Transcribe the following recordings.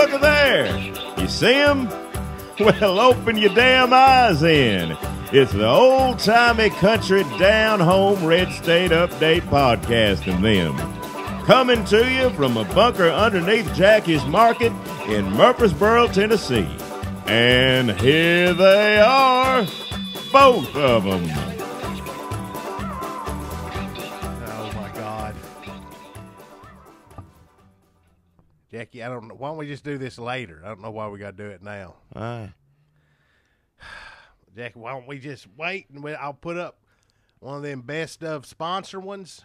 Look there. You see him? Well, open your damn eyes in. It's the old-timey country down-home Red State Update podcast and them. Coming to you from a bunker underneath Jackie's Market in Murfreesboro, Tennessee. And here they are, both of them. Oh, my God. Jackie, I don't know. Why don't we just do this later? I don't know why we got to do it now. Jackie, why don't we just wait and I'll put up one of them best of sponsor ones.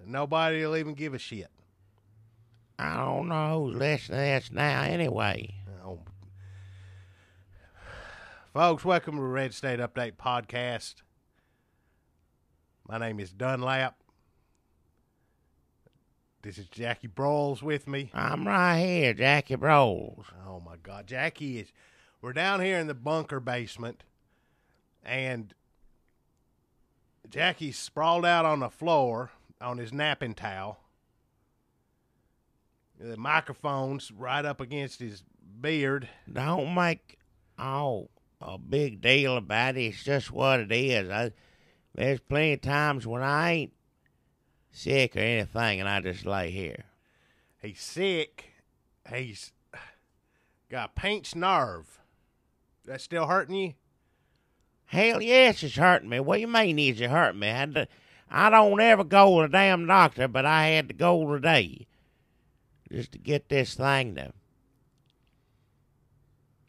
Nobody will even give a shit. I don't know who's listening to this now anyway. Oh. Folks, welcome to the Red State Update podcast. My name is Dunlap. This is Jackie Broyles with me. I'm right here, Jackie Broyles. Oh, my God. We're down here in the bunker basement, and Jackie's sprawled out on the floor on his napping towel. The microphone's right up against his beard. Don't make a big deal about it. It's just what it is. There's plenty of times when I ain't sick or anything, and I just lay here. He's sick. He's got a pinched nerve. That still hurting you? Hell yes, it's hurting me. What do you mean is it hurting me? I don't ever go to the damn doctor, but I had to go today just to get this thing to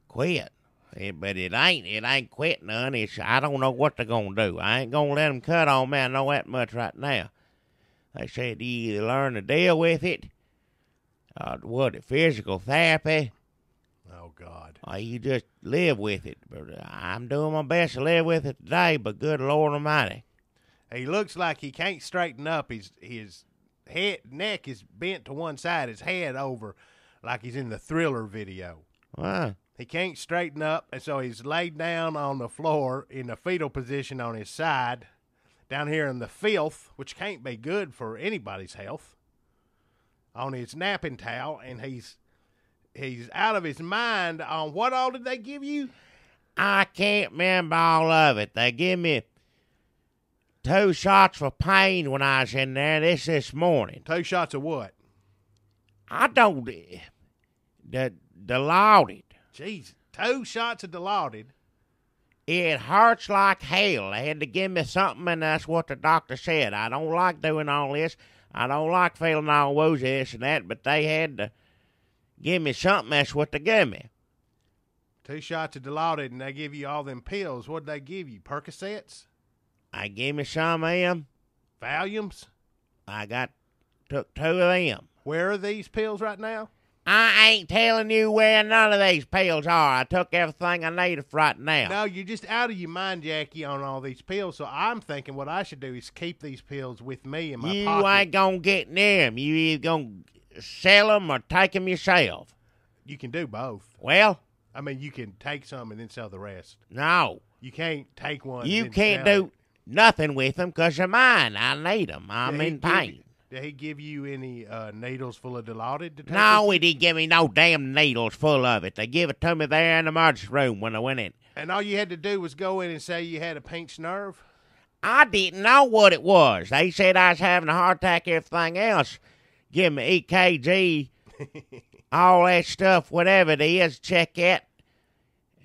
quit. But it ain't quit none. I don't know what they're going to do. I ain't going to let them cut on me. I know that much right now. They said you either learn to deal with it, physical therapy. Oh, God. Or you just live with it. But I'm doing my best to live with it today, but good Lord Almighty. He looks like he can't straighten up. His neck is bent to one side, his head over, like he's in the Thriller video. Wow. He can't straighten up, and so he's laid down on the floor in a fetal position on his side, down here in the filth, which can't be good for anybody's health, on his napping towel, and he's out of his mind on what all did they give you? I can't remember all of it. They give me 2 shots for pain when I was in there this morning. 2 shots of what? I don't... Dilaudid. Jeez, 2 shots of Dilaudid. It hurts like hell. They had to give me something, and that's what the doctor said. I don't like doing all this. I don't like feeling all woozy, this and that, but they had to give me something. That's what they gave me. 2 shots of Dilaudid, and they give you all them pills. What'd they give you, Percocets? They gave me some of them. Valiums? Took 2 of them. Where are these pills right now? I ain't telling you where none of these pills are. I took everything I needed for right now. No, you're just out of your mind, Jackie, on all these pills. So I'm thinking what I should do is keep these pills with me in my you pocket. You ain't gonna get near them. You either gonna sell them or take them yourself. You can do both. Well, I mean, you can take some and then sell the rest. No. You can't take one. You and can't sell do nothing with them because they're mine. I need them. I'm in pain. Did he give you any needles full of Dilaudid to take? No, he didn't give me no damn needles full of it. They give it to me there in the emergency room when I went in. And all you had to do was go in and say you had a pinched nerve? I didn't know what it was. They said I was having a heart attack, everything else. Give me EKG, all that stuff, whatever it is, check it.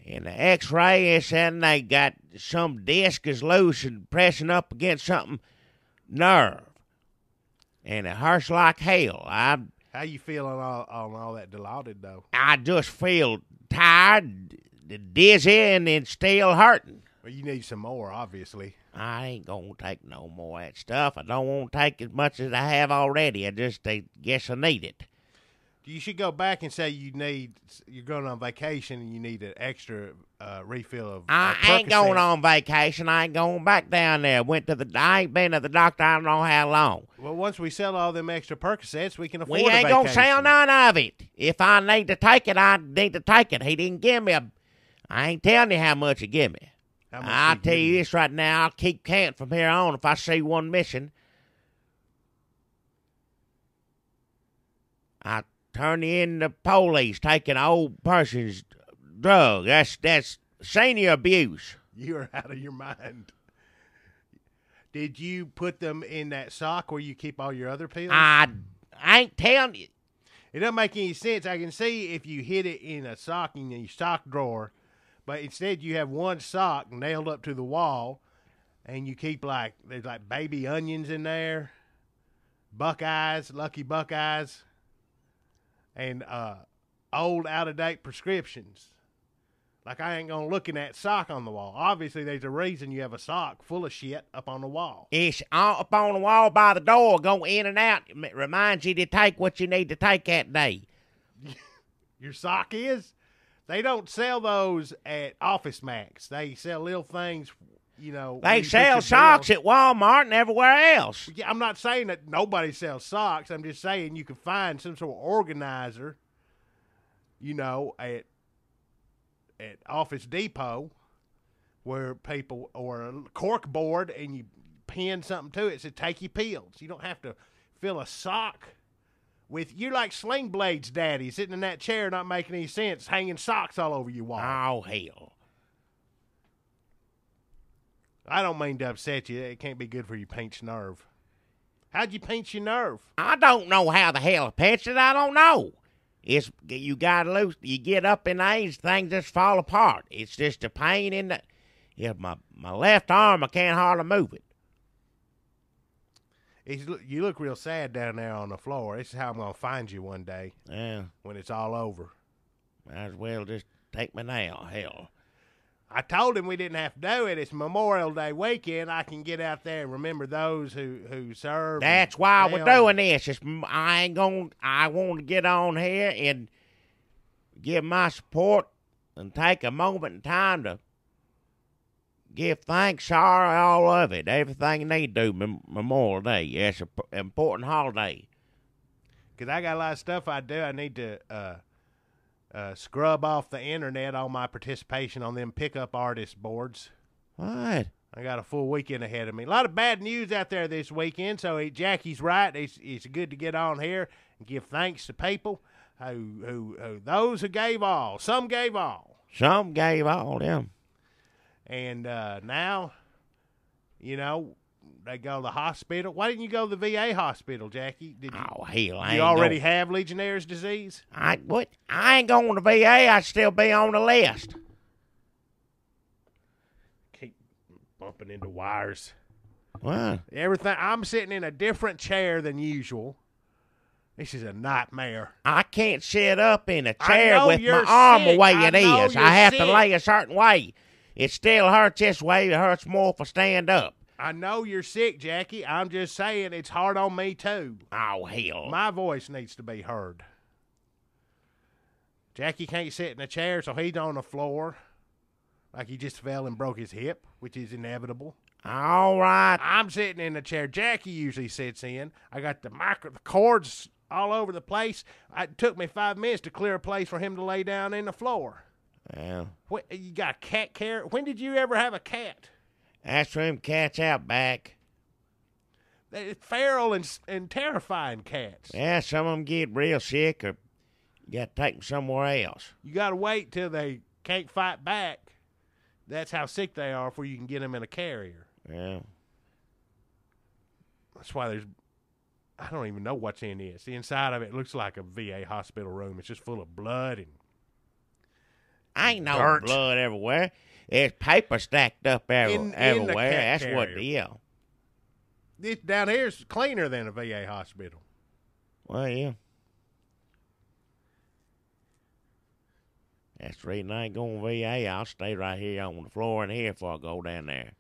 And the x-ray, they said they got some disc is loose and pressing up against something nerve. And it hurts like hell. How you feeling on all that Dilaudid, though? I just feel tired, dizzy, and it's still hurting. Well, you need some more, obviously. I ain't gonna take no more of that stuff. I don't want to take as much as I have already. I guess I need it. You should go back and say you're going on vacation and you need an extra refill of I ain't going on vacation. I ain't going back down there. I ain't been to the doctor I don't know how long. Well, once we sell all them extra Percocets, we can afford We a ain't vacation. gonna sell none of it. If I need to take it, I need to take it. He didn't give me I ain't telling you how much he give me. I'll tell you this right now. I'll keep counting from here on if I see one missing. turn you in the police taking an old person's drug. That's senior abuse. You're out of your mind. Did you put them in that sock where you keep all your other pills? I ain't telling you. It doesn't make any sense. I can see if you hid it in a sock in your sock drawer, but instead you have one sock nailed up to the wall, and you keep there's like baby onions in there, Buckeyes, Lucky Buckeyes, and old out-of-date prescriptions. Like, I ain't going to look in that sock on the wall. Obviously, there's a reason you have a sock full of shit up on the wall. It's up on the wall by the door, go in and out. It reminds you to take what you need to take that day. Your sock is? They don't sell those at Office Max. They sell little things, you know. They sell socks at Walmart and everywhere else. Yeah, I'm not saying that nobody sells socks. I'm just saying you can find some sort of organizer, you know, at Office Depot, where people, or a cork board, and you pin something to it, so take your pills. You don't have to fill a sock with, you're like Sling Blade's daddy, sitting in that chair not making any sense, hanging socks all over your wall. Oh, hell. I don't mean to upset you. It can't be good for your pinched nerve. How'd you pinch your nerve? I don't know how the hell I pinched it. I don't know. It's, you got loose. You get up in age, things just fall apart. It's just a pain in the. Yeah, my left arm, I can't hardly move it. You look real sad down there on the floor. This is how I'm gonna find you one day. Yeah, when it's all over. Might as well just take me now. Hell. I told him we didn't have to do it. It's Memorial Day weekend. I can get out there and remember those who served. That's why we're doing this. I want to get on here and give my support and take a moment in time to give thanks, sorry, all of it. Everything they do Memorial Day. It's an important holiday. Because I got a lot of stuff I do. I need to scrub off the internet all my participation on them pickup artist boards. What? I got a full weekend ahead of me. A lot of bad news out there this weekend, so Jackie's right. It's good to get on here and give thanks to people who those who gave all. Some gave all. Some gave all, them. And now, you know, they go to the hospital. Why didn't you go to the VA hospital, Jackie? Did you, oh, hell, I you ain't already have Legionnaire's disease? I ain't going to VA. I'd still be on the list. Keep bumping into wires. What? Everything. I'm sitting in a different chair than usual. This is a nightmare. I can't sit up in a chair with my you're arm sick. the way I it know is. you're I have to sick. lay a certain way. It still hurts this way. It hurts more if I stand up. I know you're sick, Jackie. I'm just saying it's hard on me, too. Oh, hell. My voice needs to be heard. Jackie can't sit in a chair, so he's on the floor like he just fell and broke his hip, which is inevitable. All right. I'm sitting in the chair Jackie usually sits in. I got the cords all over the place. It took me 5 minutes to clear a place for him to lay down in the floor. Well, You got a cat care? When did you ever have a cat? that's for them cats out back. They're feral and terrifying cats. Yeah, some of them get real sick or you got to take them somewhere else. You got to wait till they can't fight back. That's how sick they are before you can get them in a carrier. Yeah. That's why I don't even know what's in this. The inside of it looks like a VA hospital room. It's just full of blood and Ain't no dirt. blood everywhere. There's paper stacked up In the everywhere. cat That's what carrier. deal. This down here is cleaner than a VA hospital. Well, yeah. That's the reason I ain't going to VA. I'll stay right here on the floor in here before I go down there.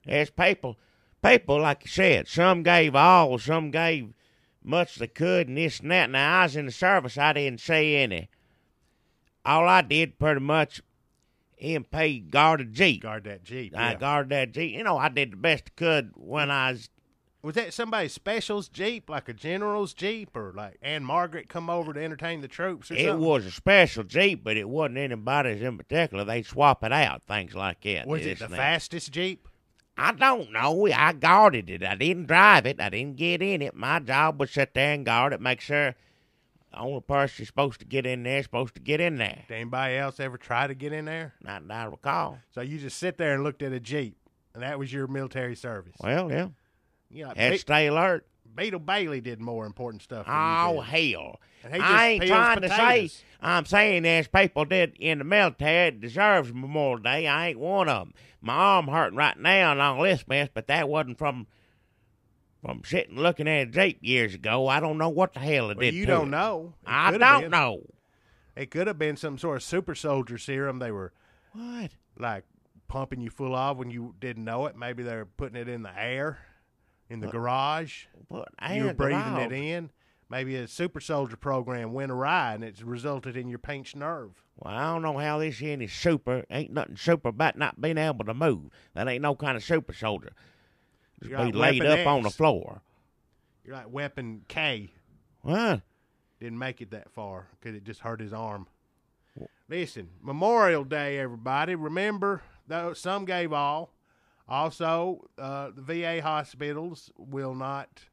There's people, like you said, some gave all, some gave much they could, and this and that. Now, I was in the service. I didn't see any. All I did pretty much, MP guard a Jeep. Guard that Jeep. I yeah. guarded that Jeep. You know, I did the best I could when I was. Was that somebody's special's Jeep, like a general's Jeep, or like Ann Margaret come over to entertain the troops or It something? was a special Jeep, but it wasn't anybody's in particular. They'd swap it out, things like that. Was this it the and that. fastest Jeep? I don't know. I guarded it. I didn't drive it. I didn't get in it. My job was sit there and guard it, make sure The only person supposed to get in there is supposed to get in there. Did anybody else ever try to get in there? Not that I recall. So you just sit there and looked at a Jeep, and that was your military service. Well, yeah. You know, Had to stay alert. Beetle Bailey did more important stuff than Oh, you did. hell. And he just I ain't peels trying to say, potatoes. I'm saying there's people did in the military that deserves Memorial Day. I ain't one of them. My arm hurting right now and all this mess, but that wasn't from sitting looking at a Jeep years ago. I don't know what the hell it Well, did you to don't it. know. It I could have don't been. know. It could have been some sort of super soldier serum they were What? like pumping you full of when you didn't know it. Maybe they were putting it in the air in the garage. What? You were breathing it in. Maybe a super soldier program went awry and it's resulted in your pinched nerve. Well, I don't know how this any super. Ain't nothing super about not being able to move. That ain't no kind of super soldier. Just You're be like laid Weapon up on the X. floor. You're like Weapon K. What? Didn't make it that far because it just hurt his arm. Listen, Memorial Day, everybody. Remember, though some gave all. Also, the VA hospitals will not.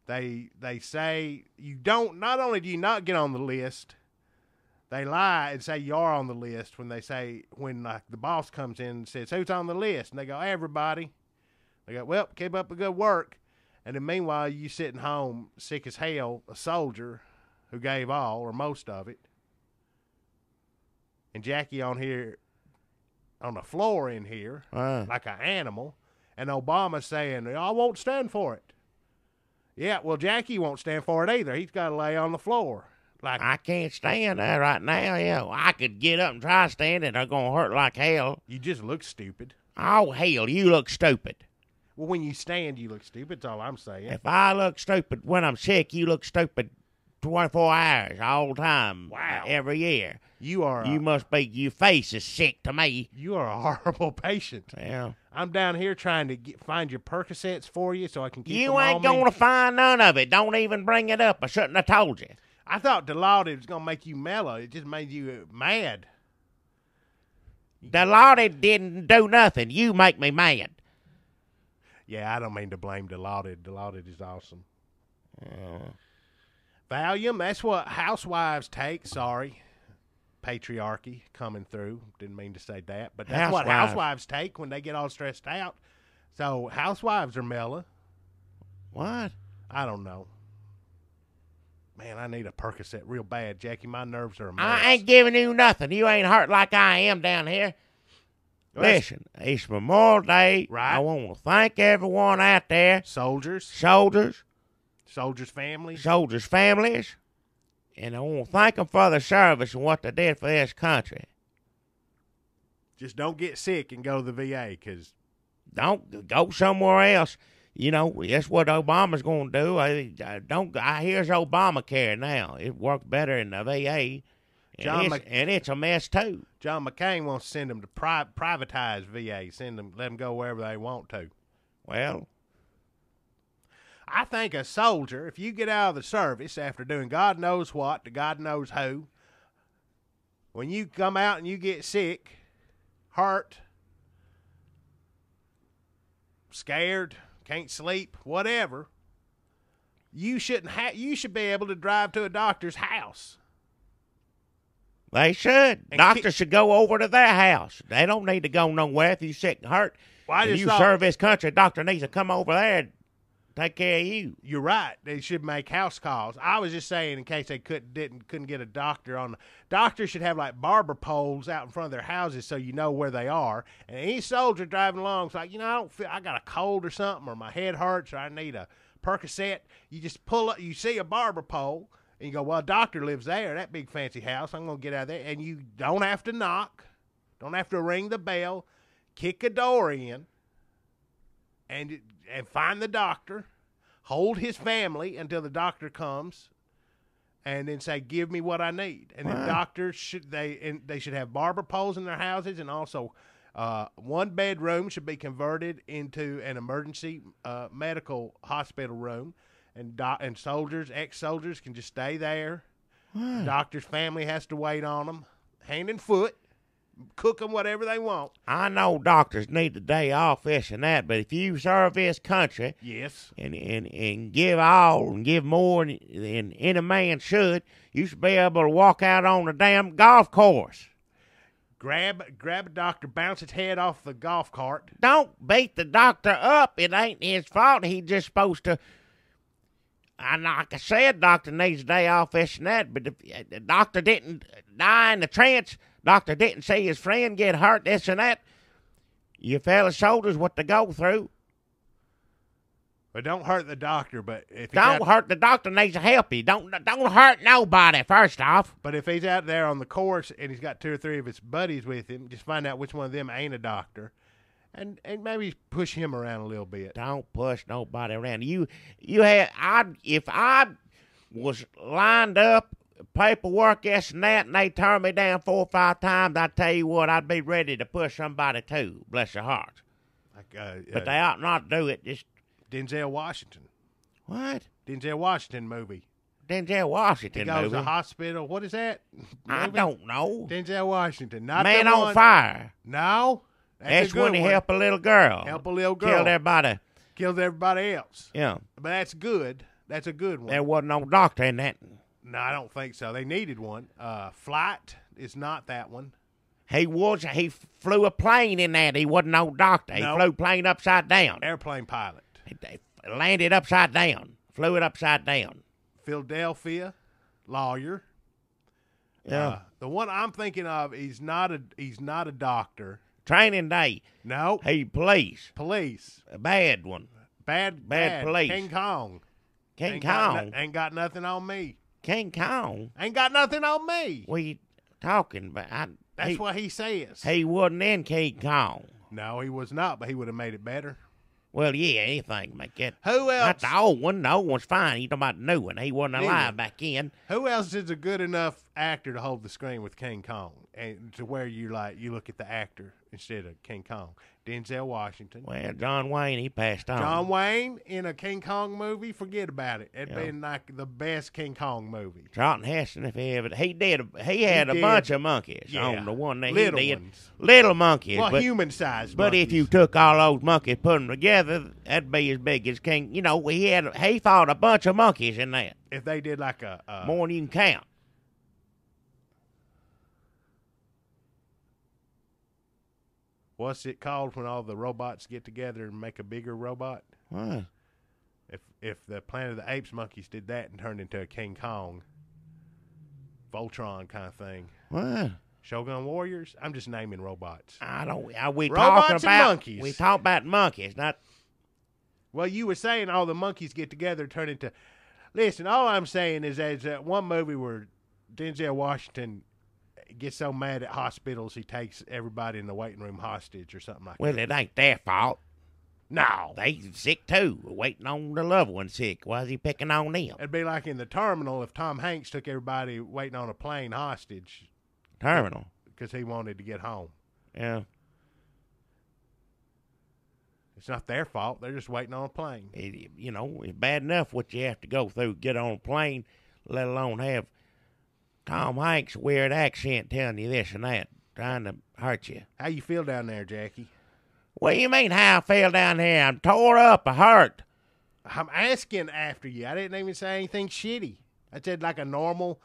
They say you don't. Not only do you not get on the list, they lie and say you are on the list when like the boss comes in and says who's on the list, and they go everybody. They go, well, keep up the good work, and then meanwhile you sitting home sick as hell, a soldier who gave all or most of it, and Jackie on here on the floor in here like an animal, and Obama saying I won't stand for it. Yeah, well, Jackie won't stand for it either. He's got to lay on the floor. Like I can't stand there right now. Yeah, I could get up and try standing. They're gonna hurt like hell. you just look stupid. Oh hell, you look stupid. Well, when you stand, you look stupid. That's all I'm saying. If I look stupid when I'm sick, you look stupid 24 hours all the time. Wow. Every year. You are Your face is sick to me. you are a horrible patient. Yeah. I'm down here trying to find your Percocets for you so I can keep You them ain't on me. gonna find none of it. Don't even bring it up. I shouldn't have told you. I thought Dilaudid was going to make you mellow. It just made you mad. The Lord didn't do nothing. You make me mad. Yeah, I don't mean to blame Dilaudid. Dilaudid is awesome. Valium, that's what housewives take. Sorry. Patriarchy coming through. Didn't mean to say that. But that's what housewives take when they get all stressed out. So housewives are mellow. What? I don't know. Man, I need a Percocet real bad, Jackie. My nerves are a mess. I ain't giving you nothing. You ain't hurt like I am down here. Well, that's- Listen, it's Memorial Day. Right. I want to thank everyone out there. Soldiers, Soldiers, families. soldiers' families. And I want to thank them for their service and what they did for this country. Just don't get sick and go to the VA because Don't go somewhere else. You know, that's what Obama's going to do. Here's Obamacare now. It worked better in the VA. And it's a mess, too. John McCain wants to send them to privatize VA, let them go wherever they want to. Well, I think a soldier, if you get out of the service after doing God knows what to God knows who, when you come out and you get sick, hurt, scared, can't sleep, whatever, you should be able to drive to a doctor's house. they should. And Doctors should go over to their house. They don't need to go nowhere if you're sick and hurt. Well, I If just you thought- serve this country, a doctor needs to come over there and take care of you. You're right. They should make house calls. I was just saying in case they couldn't get a doctor on. Doctors should have like barber poles out in front of their houses so you know where they are. And any soldier driving along is like, I don't feel, I got a cold or something, or my head hurts, or I need a Percocet. You just pull up. You see a barber pole, and you go, well, a doctor lives there, that big fancy house. I'm gonna get out of there, and you don't have to knock, don't have to ring the bell, kick a door in, and find the doctor, hold his family until the doctor comes, and then say, give me what I need. And then doctors should have barber poles in their houses, and also one bedroom should be converted into an emergency medical hospital room, and soldiers, ex-soldiers can just stay there. Doctor's family has to wait on them, hand and foot. cook them whatever they want. I know doctors need the day off, this and that, but if you serve this country Yes. and give all and give more than any man should, you should be able to walk out on the damn golf course. Grab a doctor, bounce his head off the golf cart. Don't beat the doctor up. It ain't his fault. He's just supposed to. And like I said, doctor needs a day off, this and that. But if the doctor didn't die in the trench, doctor didn't see his friend get hurt, this and that, you fellas soldiers, what to go through. But don't hurt the doctor. But if Don't hurt the doctor. Needs to help you. Don't hurt nobody. First off, But if he's out there on the course and he's got 2 or 3 of his buddies with him, just find out which one of them ain't a doctor, and maybe push him around a little bit. don't push nobody around. If I was lined up, paperwork, this and that, and they turned me down 4 or 5 times, I tell you what, I'd be ready to push somebody too. Bless your heart. Like But they ought not do it. Just Denzel Washington. what? Denzel Washington movie. Denzel Washington He goes movie. to hospital. What is that? I movie? don't know. Denzel Washington. Not Man the on one. Fire. No. That's a good when he one. helped a little girl. Help a little girl. Killed everybody. Killed everybody else. Yeah. But that's good. That's a good one. There wasn't no doctor in that. No, I don't think so. They needed one. Flight is not that one. He flew a plane in that. He wasn't no doctor. He No. flew plane upside down. Airplane pilot. They landed upside down. Flew it upside down. Philadelphia, lawyer. Yeah. The one I'm thinking of, he's not a doctor. Training Day. No. He police. Police. A bad one. Bad police. King Kong. King Ain't Kong. ain't got nothing on me. King Kong. Ain't got nothing on me. What you talking about? That's what he says. He wasn't in King Kong. No, he was not, but he would have made it better. Well, yeah, anything make it. Who Not else? the old one. The old one's fine. You talking about the new one. He wasn't Yeah. alive back in. Who else is a good enough actor to hold the screen with King Kong, and to where you look at the actor instead of King Kong? Denzel Washington. Well, John Wayne, he passed on. John Wayne in a King Kong movie, forget about it. It'd Yeah. been like the best King Kong movie. Charlton Heston, if he ever, he had a did. bunch of monkeys Yeah. on the one that Little he did. ones. Little monkeys. Well, but human-sized but if monkeys. you took all those monkeys, put them together, that'd be as big as King. You know, he fought a bunch of monkeys in that. If they did like a More than you can count. what's it called when all the robots get together and make a bigger robot? What? If the Planet of the Apes monkeys did that and turned into a King Kong, Voltron kind of thing. What? Shogun Warriors? I'm just naming robots. I don't. We Robots talking and about monkeys. We talk about monkeys, not. Well, you were saying all the monkeys get together and turn into. Listen, all I'm saying is there's that one movie where Denzel Washington gets so mad at hospitals he takes everybody in the waiting room hostage or something like Well, that. it ain't their fault. No. They sick too, waiting on the loved one sick. Why is he picking on them? It'd be like in The Terminal if Tom Hanks took everybody waiting on a plane hostage Terminal. because he wanted to get home. Yeah. It's not their fault. They're just waiting on a plane. It's bad enough what you have to go through to get on a plane, let alone have Tom Hanks' weird accent telling you this and that, trying to hurt you. How you feel down there, Jackie? What do you mean how I feel down here? I'm tore up, I hurt. I'm asking after you. I didn't even say anything shitty. I said like a normal,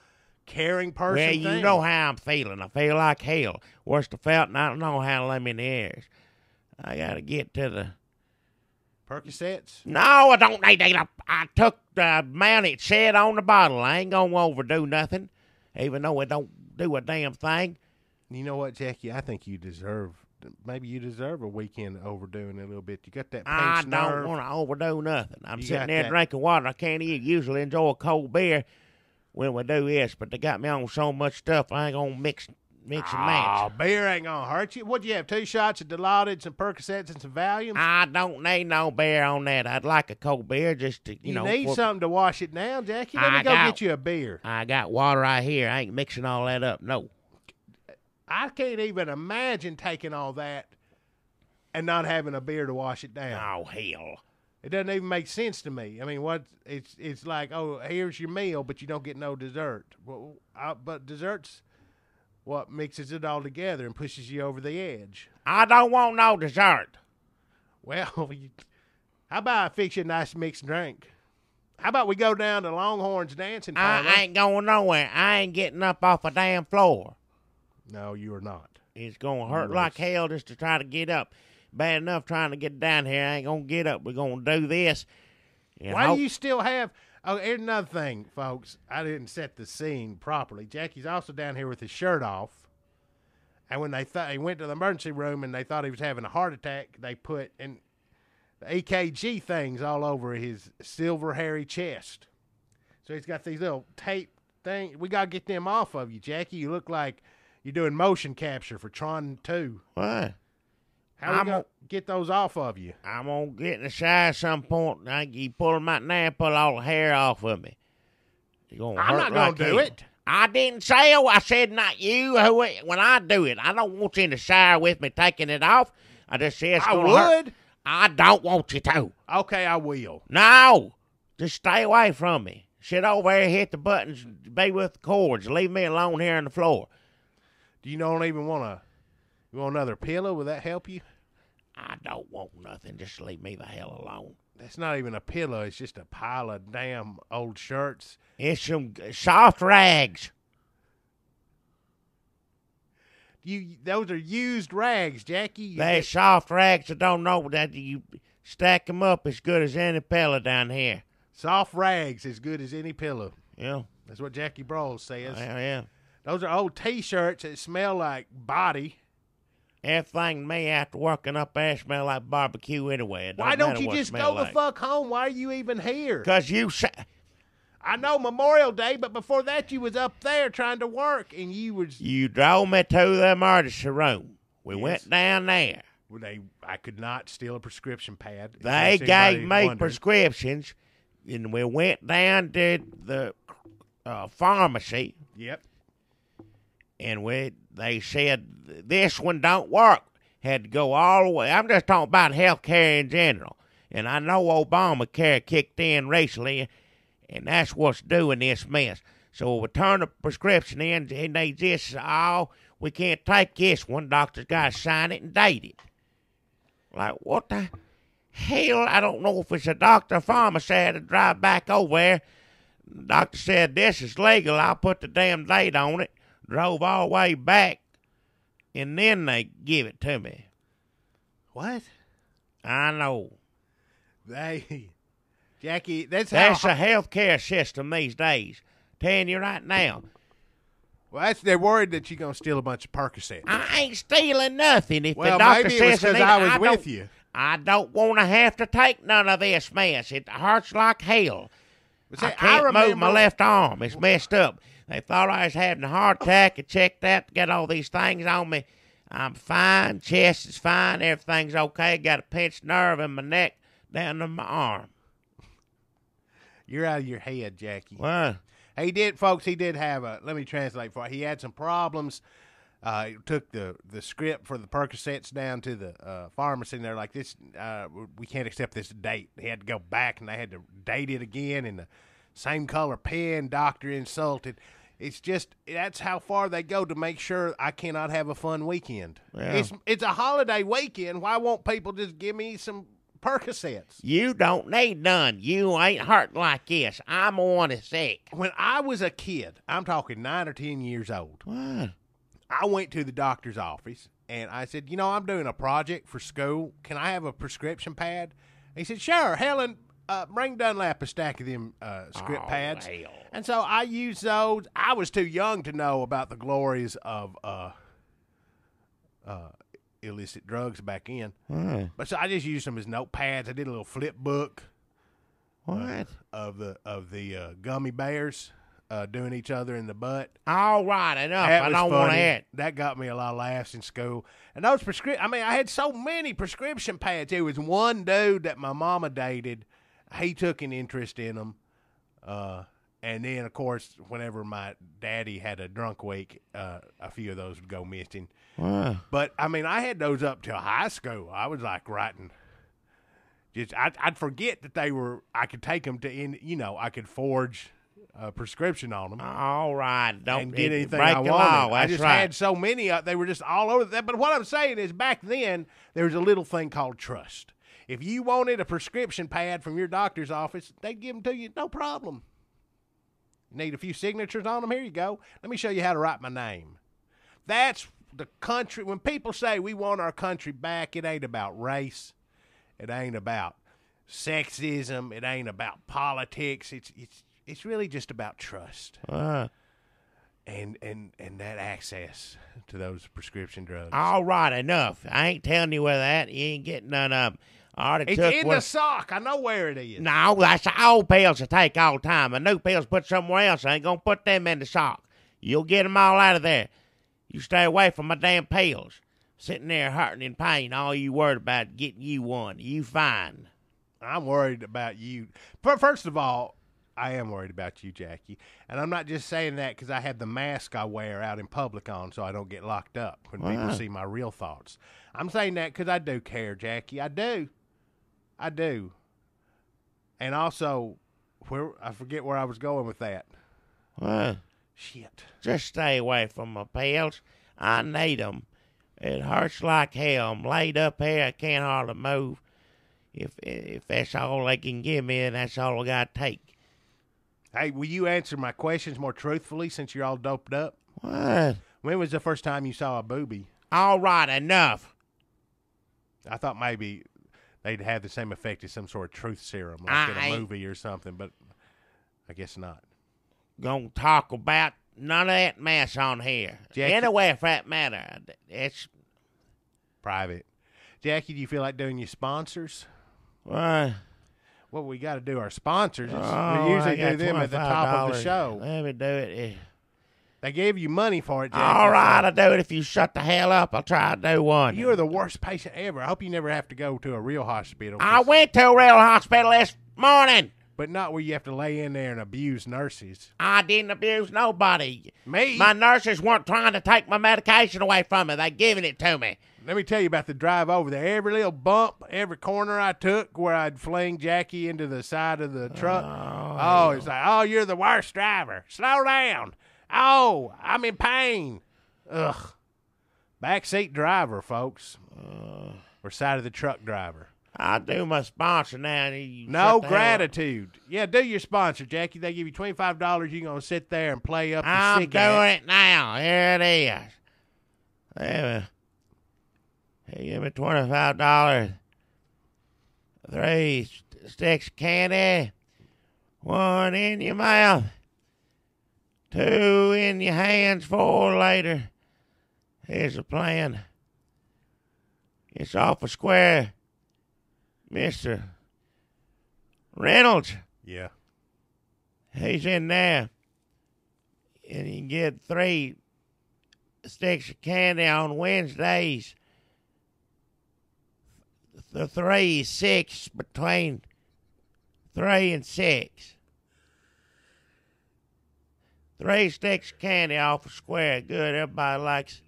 caring person Well, you thing. know how I'm feeling. I feel like hell. Worst I felt, and I don't know how to let me in the ears. I got to get to the... Percocets? No, I don't need that. I took the amount it said on the bottle. I ain't going to overdo nothing, even though it don't do a damn thing. You know what, Jackie? I think you deserve, maybe you deserve a weekend overdoing it a little bit. You got that I pinched don't nerve. want to overdo nothing. I'm You sitting got there that- drinking water. I can't usually enjoy a cold beer when we do this, but they got me on so much stuff, I ain't going to mix and match. Oh, beer ain't gonna hurt you. What'd you have? 2 shots of Dilaudid, some Percocets, and some Valium? I don't need no beer on that. I'd like a cold beer just to, you know. need for- something to wash it down, Jackie. Let I me go got- get you a beer. I got water right here. I ain't mixing all that up. No. I can't even imagine taking all that and not having a beer to wash it down. Oh, hell. It doesn't even make sense to me. I mean, what? It's like, oh, here's your meal, but you don't get no dessert. Well, but desserts what mixes it all together and pushes you over the edge. I don't want no dessert. Well, how about I fix you a nice mixed drink? How about we go down to Longhorn's dancing parlor? I ain't going nowhere. I ain't getting up off a damn floor. No, you are not. It's going to hurt like hell just to try to get up. Bad enough trying to get down here. I ain't going to get up. We're going to do this. Why do you still have... Oh, here's another thing, folks. I didn't set the scene properly. Jackie's also down here with his shirt off. And when they he went to the emergency room and they thought he was having a heart attack, they put the EKG things all over his silver hairy chest. So he's got these little tape things. We got to get them off of you, Jackie. You look like you're doing motion capture for Tron 2. What? How we going to get those off of you? I'm going to get in the shower at some point. You pull them out now and pull all the hair off of me. I'm not going to do it. I didn't say I said not you. When I do it, I don't want you in the shower with me taking it off. I just said it's going to hurt. Would. I don't want you to. Okay, I will. No. Just stay away from me. Sit over there, hit the buttons, be with the cords. Leave me alone here on the floor. Do you don't even want you want another pillow? Will that help you? I don't want nothing. Just leave me the hell alone. That's not even a pillow. It's just a pile of damn old shirts. It's some soft rags. Those are used rags, Jackie. They're soft rags. I don't know that you stack them up as good as any pillow down here. Soft rags as good as any pillow. Yeah. That's what Jackie Broll says. Yeah. Those are old T-shirts that smell like body. Everything to me after working up there smell like barbecue anyway. Why don't you just go the fuck home? Why are you even here? Because you said... I know Memorial Day, but before that you was up there trying to work, and you was... You drove me to the emergency room. We went down there. I could not steal a prescription pad. They gave me prescriptions, and we went down to the pharmacy. Yep. And they said, this one don't work. Had to go all the way. I'm just talking about health care in general. And I know Obamacare kicked in recently, and that's what's doing this mess. So we turn the prescription in, and they just say, oh, we can't take this one. Doctor's got to sign it and date it. Like, what the hell? I don't know if it's a doctor or pharmacy. I had to drive back over there. The doctor said, this is legal. I'll put the damn date on it. Drove all the way back, and then they give it to me. What? I know. Jackie, that's a health care system these days. Telling you right now. Well, they're worried that you're going to steal a bunch of Percocets. I ain't stealing nothing. If well, the doctor maybe says it was because I was with you. I don't want to have to take none of this mess. It hurts like hell. See, I can't move my left arm. It's messed up. They thought I was having a heart attack and checked out, got all these things on me. I'm fine. Chest is fine. Everything's okay. Got a pinched nerve in my neck down to my arm. You're out of your head, Jackie. What? He did have let me translate for you. He had some problems. He took the script for the Percocets down to the pharmacy, and they're like, this, we can't accept this date. He had to go back, and they had to date it again in the same color pen. Doctor insulted. It's just, that's how far they go to make sure I cannot have a fun weekend. Yeah. It's a holiday weekend. Why won't people just give me some Percocets? You don't need none. You ain't hurt like this. I'm on a sick. When I was a kid, I'm talking 9 or 10 years old. What? I went to the doctor's office, and I said, I'm doing a project for school. Can I have a prescription pad? He said, sure. Helen, bring Dunlap a stack of them script pads. Hell. And so I used those. I was too young to know about the glories of illicit drugs back in. What? But so I just used them as notepads. I did a little flip book. What? Of the gummy bears doing each other in the butt. All right, enough. That I was don't want to funny. hear it. That got me a lot of laughs in school. And those I had so many prescription pads. There was one dude that my mama dated. He took an interest in them. And then, of course, whenever my daddy had a drunk week, a few of those would go missing. Wow. But, I had those up till high school. I was like writing. I'd forget that they were, I could take them to, I could forge a prescription on them. All right. Don't And get anything break I the wanted. law. I That's just right. had so many. They were just all over that. But what I'm saying is, back then there was a little thing called trust. If you wanted a prescription pad from your doctor's office, they'd give them to you, no problem. Need a few signatures on them? Here you go. Let me show you how to write my name. That's the country. When people say we want our country back, it ain't about race. It ain't about sexism. It ain't about politics. It's really just about trust and that access to those prescription drugs. All right, enough. I ain't telling you where that. You ain't getting none of them. I already It's took in one. the sock. I know where it is. No, that's the old pills to take all the time. The new pills put somewhere else. I ain't gonna put them in the sock. You'll get them all out of there. You stay away from my damn pills. Sitting there hurting in pain. All you worried about getting you one. You fine. I'm worried about you. First of all, I am worried about you, Jackie. And I'm not just saying that because I have the mask I wear out in public on so I don't get locked up when people see my real thoughts. I'm saying that because I do care, Jackie. I do. And also, I forget where I was going with that. Well, Shit. just stay away from my pills. I need them. It hurts like hell. I'm laid up here. I can't hardly move. If that's all they can give me, then that's all I got to take. Hey, will you answer my questions more truthfully since you're all doped up? What? When was the first time you saw a booby? All right, enough. I thought maybe they'd have the same effect as some sort of truth serum, like in a I- movie or something, but I guess not. Gonna talk about none of that mess on here. Jackie- Anyway, for that matter, it's Private. Jackie, do you feel like doing your sponsors? well. Well, we got to do our sponsors. Oh, We usually I got do them at the top of the $25. show. Let me do it. They gave you money for it, Jackie. All right, I'll do it. If you shut the hell up, I'll try to do one. You are the worst patient ever. I hope you never have to go to a real hospital. I went to a real hospital this morning. But not where you have to lay in there and abuse nurses. I didn't abuse nobody. Me? My nurses weren't trying to take my medication away from me. They giving it to me. Let me tell you about the drive over there. Every little bump, every corner I took where I'd fling Jackie into the side of the truck. Oh, it's like, oh, you're the worst driver. Slow down. Oh, I'm in pain. Ugh. Backseat driver, folks. Or side of the truck driver. I'll do my sponsor now. You No shut the hell up. gratitude. Yeah, do your sponsor, Jackie. They give you $25. You're going to sit there and play up the I'm sick doing ass. it now. Here it is. There. Hey, give me $25. 3 sticks of candy. 1 in your mouth. 2 in your hands. 4 later. Here's the plan. It's off a square. Mr. Reynolds. Yeah. He's in there. And you can get 3 sticks of candy on Wednesdays. The 3 is 6, between 3 and 6. 3 sticks of candy off a square. Good. Everybody likes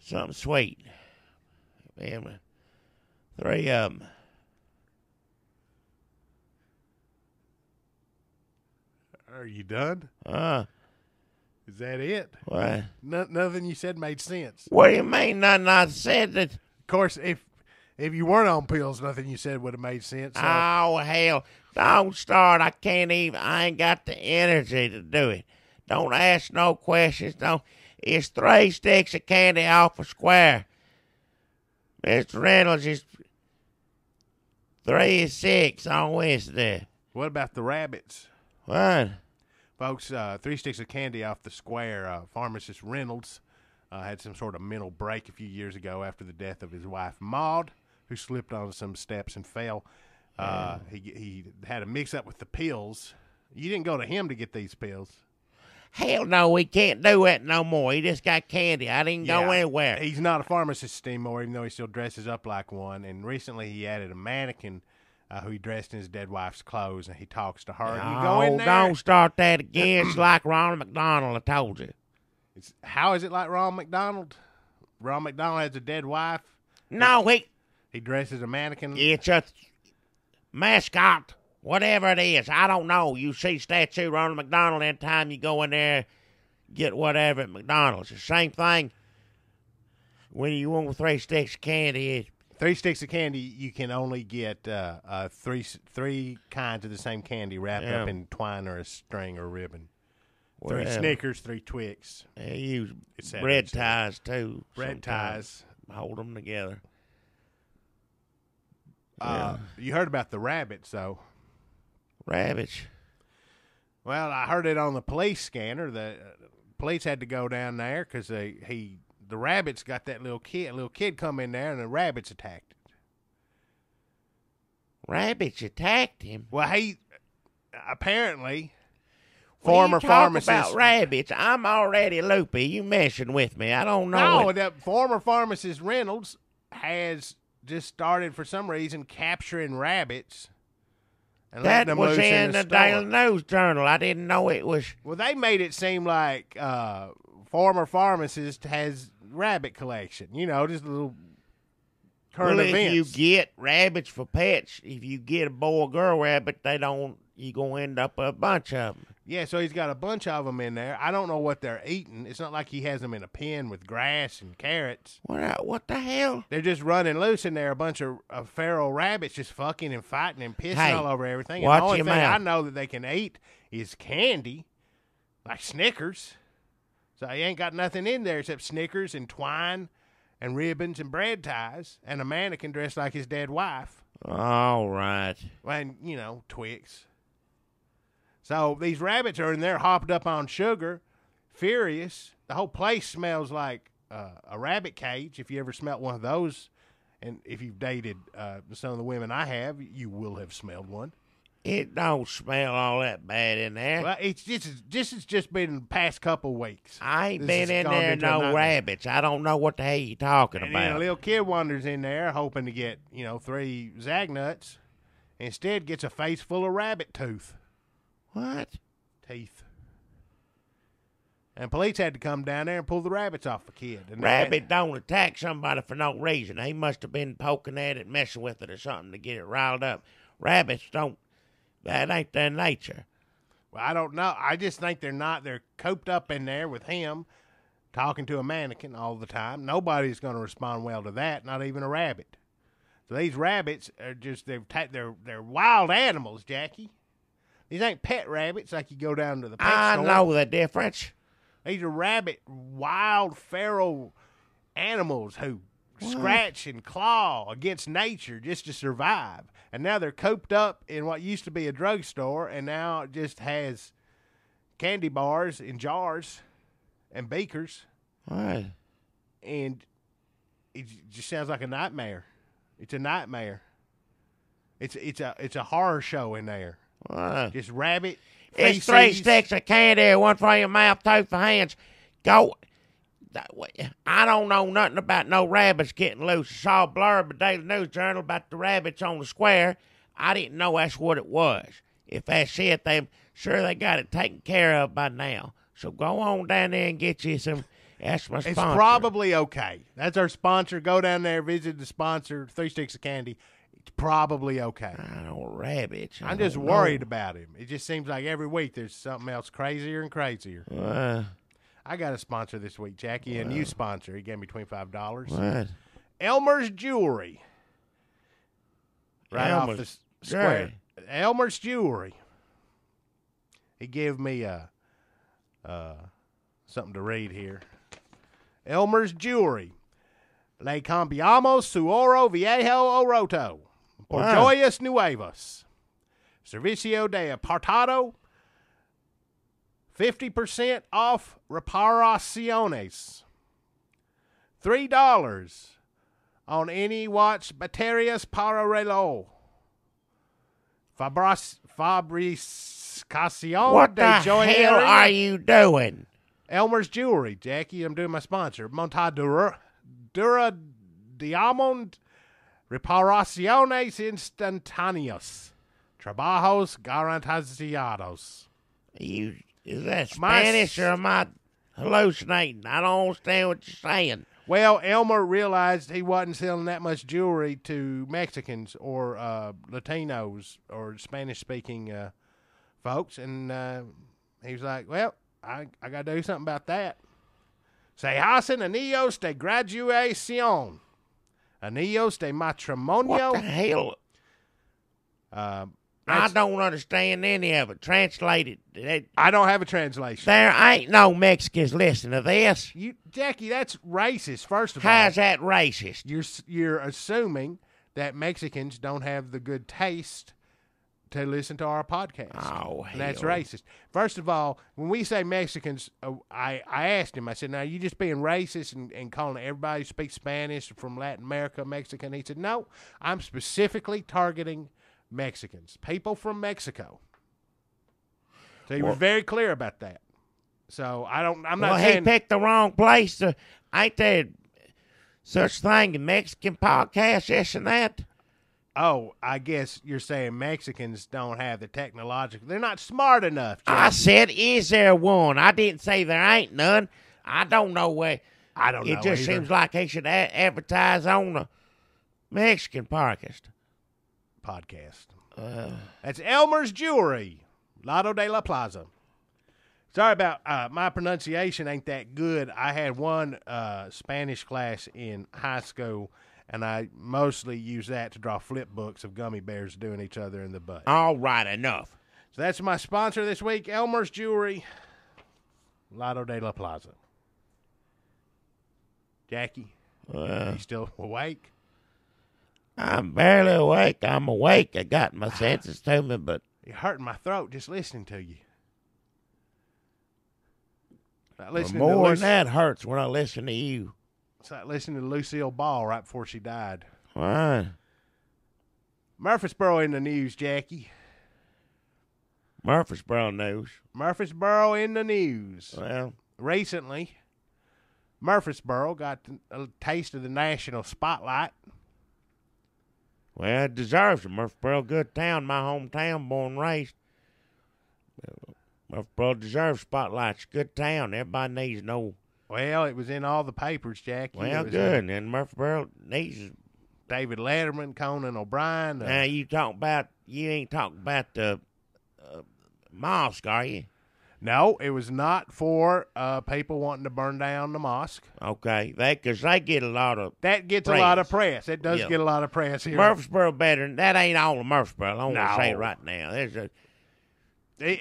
something sweet. Family. 3 of them. Are you done? Is that it? What? Nothing you said made sense. What do you mean? Nothing I said that. Of course, if you weren't on pills, nothing you said would have made sense. So. Oh, hell. Don't start. I ain't got the energy to do it. Don't ask no questions. Don't. It's 3 sticks of candy off a square. Mr. Reynolds is 3 is 6 on Wednesday. What about the rabbits? What? Folks, 3 sticks of candy off the square. Pharmacist Reynolds had some sort of mental break a few years ago after the death of his wife, Maud, who slipped on some steps and fell. He had a mix-up with the pills. You didn't go to him to get these pills. Hell no, we can't do that no more. He just got candy. I didn't go anywhere. He's not a pharmacist anymore, even though he still dresses up like one. And recently he added a mannequin who he dressed in his dead wife's clothes, and he talks to her. You go in there. Don't start that again. It's like Ronald McDonald, I told you. How is it like Ronald McDonald? Ronald McDonald has a dead wife. No, He dresses a mannequin. it's a mascot. whatever it is. I don't know. You see statue Ronald McDonald anytime you go in there, get whatever at McDonald's. The same thing when you want 3 sticks of candy. 3 sticks of candy, you can only get three kinds of the same candy wrapped up in twine or a string or ribbon. 3 Snickers, 3 Twix. They use bread ties, too. Bread ties. Hold them together. You heard about the rabbits, though. Rabbits? Well, I heard it on the police scanner. The police had to go down there because the rabbits got that little kid come in there, and the rabbits attacked it. Rabbits attacked him? Well, he apparently... Former pharmacist. About rabbits, I'm already loopy. You messing with me? I don't know. No, the former pharmacist Reynolds has just started for some reason capturing rabbits. And that them was loose in the Daily News Journal. I didn't know it was. Well, they made it seem like former pharmacist has rabbit collection. You know, just little current events. If you get rabbits for pets, if you get a boy or girl rabbit, you're going to end up with a bunch of them. Yeah, so he's got a bunch of them in there. I don't know what they're eating. It's not like he has them in a pen with grass and carrots. What the hell? They're just running loose in there. A bunch of feral rabbits just fucking and fighting and pissing all over everything. And the only thing I know that they can eat is candy, like Snickers. So he ain't got nothing in there except Snickers and twine and ribbons and bread ties and a mannequin dressed like his dead wife. All right. And, Twix. So these rabbits are in there hopped up on sugar, furious. The whole place smells like a rabbit cage. If you ever smelt one of those, and if you've dated some of the women I have, you will have smelled one. It don't smell all that bad in there. Well, it's just been the past couple weeks. I ain't been in there no rabbits. I don't know what the hell you talking about. And a little kid wanders in there hoping to get 3 Zagnuts. Instead, gets a face full of rabbit tooth. What? Teeth. And police had to come down there and pull the rabbits off the kid. And rabbit don't attack somebody for no reason. They must have been poking at it, messing with it or something to get it riled up. Rabbits don't. That ain't their nature. Well, I don't know. I just think they're not. They're coped up in there with him talking to a mannequin all the time. Nobody's going to respond well to that, not even a rabbit. So these rabbits are just, they're wild animals, Jackie. These ain't pet rabbits like you go down to the pet store. I know the difference. These are wild, feral animals who scratch and claw against nature just to survive. And now they're coped up in what used to be a drugstore, and now it just has candy bars in jars and beakers. What? And it just sounds like a nightmare. It's a nightmare. It's a horror show in there. What? Just rabbit. It's 3 sticks of candy, 1 for your mouth, 2 for hands. Go. I don't know nothing about no rabbits getting loose. I saw a blurb in the Daily News Journal about the rabbits on the square. I didn't know that's what it was. If that's it, they got it taken care of by now. So go on down there and get you some. That's my sponsor. It's probably okay. That's our sponsor. Go down there, visit the sponsor, 3 sticks of candy. It's probably okay. I don't rabbits. I'm just worried about him. It just seems like every week there's something else crazier and crazier. I got a sponsor this week, Jackie, a new sponsor. He gave me $25. What? Elmer's Jewelry. Right off the square. Elmer's Jewelry. He gave me something to read here. Elmer's Jewelry. Le cambiamos su oro viejo oroto. Por joyas nuevas. Servicio de apartado. 50% off reparaciones. $3 on any watch baterias para reloj. Fabricación what de the joyería. hell are you doing? Elmer's Jewelry, Jackie. I'm doing my sponsor. Montadura Diamond Reparaciones Instantáneas. Trabajos Garantizados. Is that Spanish or am I hallucinating? I don't understand what you're saying. Well, Elmer realized he wasn't selling that much jewelry to Mexicans or Latinos or Spanish-speaking folks, and he was like, well, I got to do something about that. Se hacen anillos de graduación. Anillos de matrimonio. What the hell? I don't understand any of it. Translate it. I don't have a translation. There ain't no Mexicans listening to this. Jackie, that's racist, first of all. How's that racist? You're assuming that Mexicans don't have the good taste to listen to our podcast. Oh, and that's hell. racist. First of all, when we say Mexicans, I asked him, I said, now, you just being racist and calling everybody who speaks Spanish from Latin America Mexican? He said, no, I'm specifically targeting Mexicans, people from Mexico. So he was very clear about that. So I'm not saying. He picked the wrong place. Ain't there such thing in Mexican podcasts, this and that? Oh, I guess you're saying Mexicans don't have the technological. They're not smart enough, Jackie. I said, is there one? I didn't say there ain't none. I don't know where. I don't know. It just seems like they should advertise on the Mexican podcast. That's Elmer's Jewelry, Lado de la Plaza. Sorry about my pronunciation ain't that good. I had one Spanish class in high school, and I mostly use that to draw flip books of gummy bears doing each other in the butt. All right, enough. So that's my sponsor this week, Elmer's Jewelry, Lado de la Plaza. Jackie, you still awake? I'm barely awake. I'm awake. I got my senses to me, but You're hurting my throat just listening to you. more than that hurts when I listen to you. It's like listening to Lucille Ball right before she died. Why? Murfreesboro in the news, Jackie. Murfreesboro news. Murfreesboro in the news. Well, Recently, Murfreesboro got a taste of the national spotlight. well, it deserves it. Murfreesboro, good town, my hometown, born and raised. Murfreesboro deserves spotlights. Good town. Everybody needs to know. Well, it was in all the papers, Jackie. Well, It was, good. And Murfreesboro needs. David Letterman, Conan O'Brien. Now you ain't talking about the mosque, are you? No, it was not for people wanting to burn down the mosque. Okay, because they get a lot of. That gets Press. a lot of press. It does Yeah. get a lot of press here. Murfreesboro better. That ain't all of Murfreesboro. I want to No. say it right now.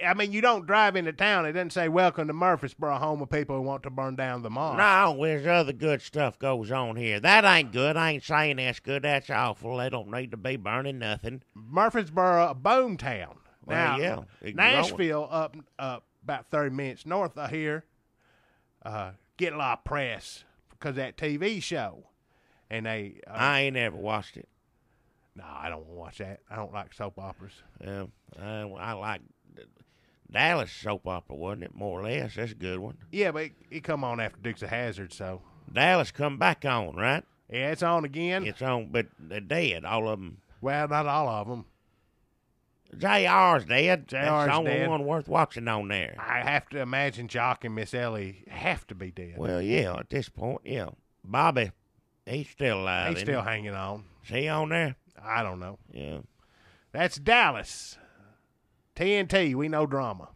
I mean, you don't drive into town. It doesn't say, welcome to Murfreesboro, home of people who want to burn down the mosque. No, there's other good stuff goes on here. That ain't good. I ain't saying that's good. That's awful. They don't need to be burning nothing. Murfreesboro, a boom town. Well, Now, yeah, it Nashville, up about 30 minutes north of here, get a lot of press because of that TV show. And they, I ain't ever watched it. no, I don't want to watch that. I don't like soap operas. I like Dallas soap opera, wasn't it? More or less. That's a good one. Yeah, but it come on after Dukes of Hazzard, so. Dallas come back on, right? Yeah, it's on again. It's on, but they're dead, all of them. Well, not all of them. JR's dead. That's JR's the only dead. one worth watching on there. I have to imagine Jock and Miss Ellie have to be dead. Well, yeah, at this point, yeah. Bobby, he's still alive. He's isn't still he? hanging on. Is he on there? I don't know. Yeah. That's Dallas. TNT, we know drama.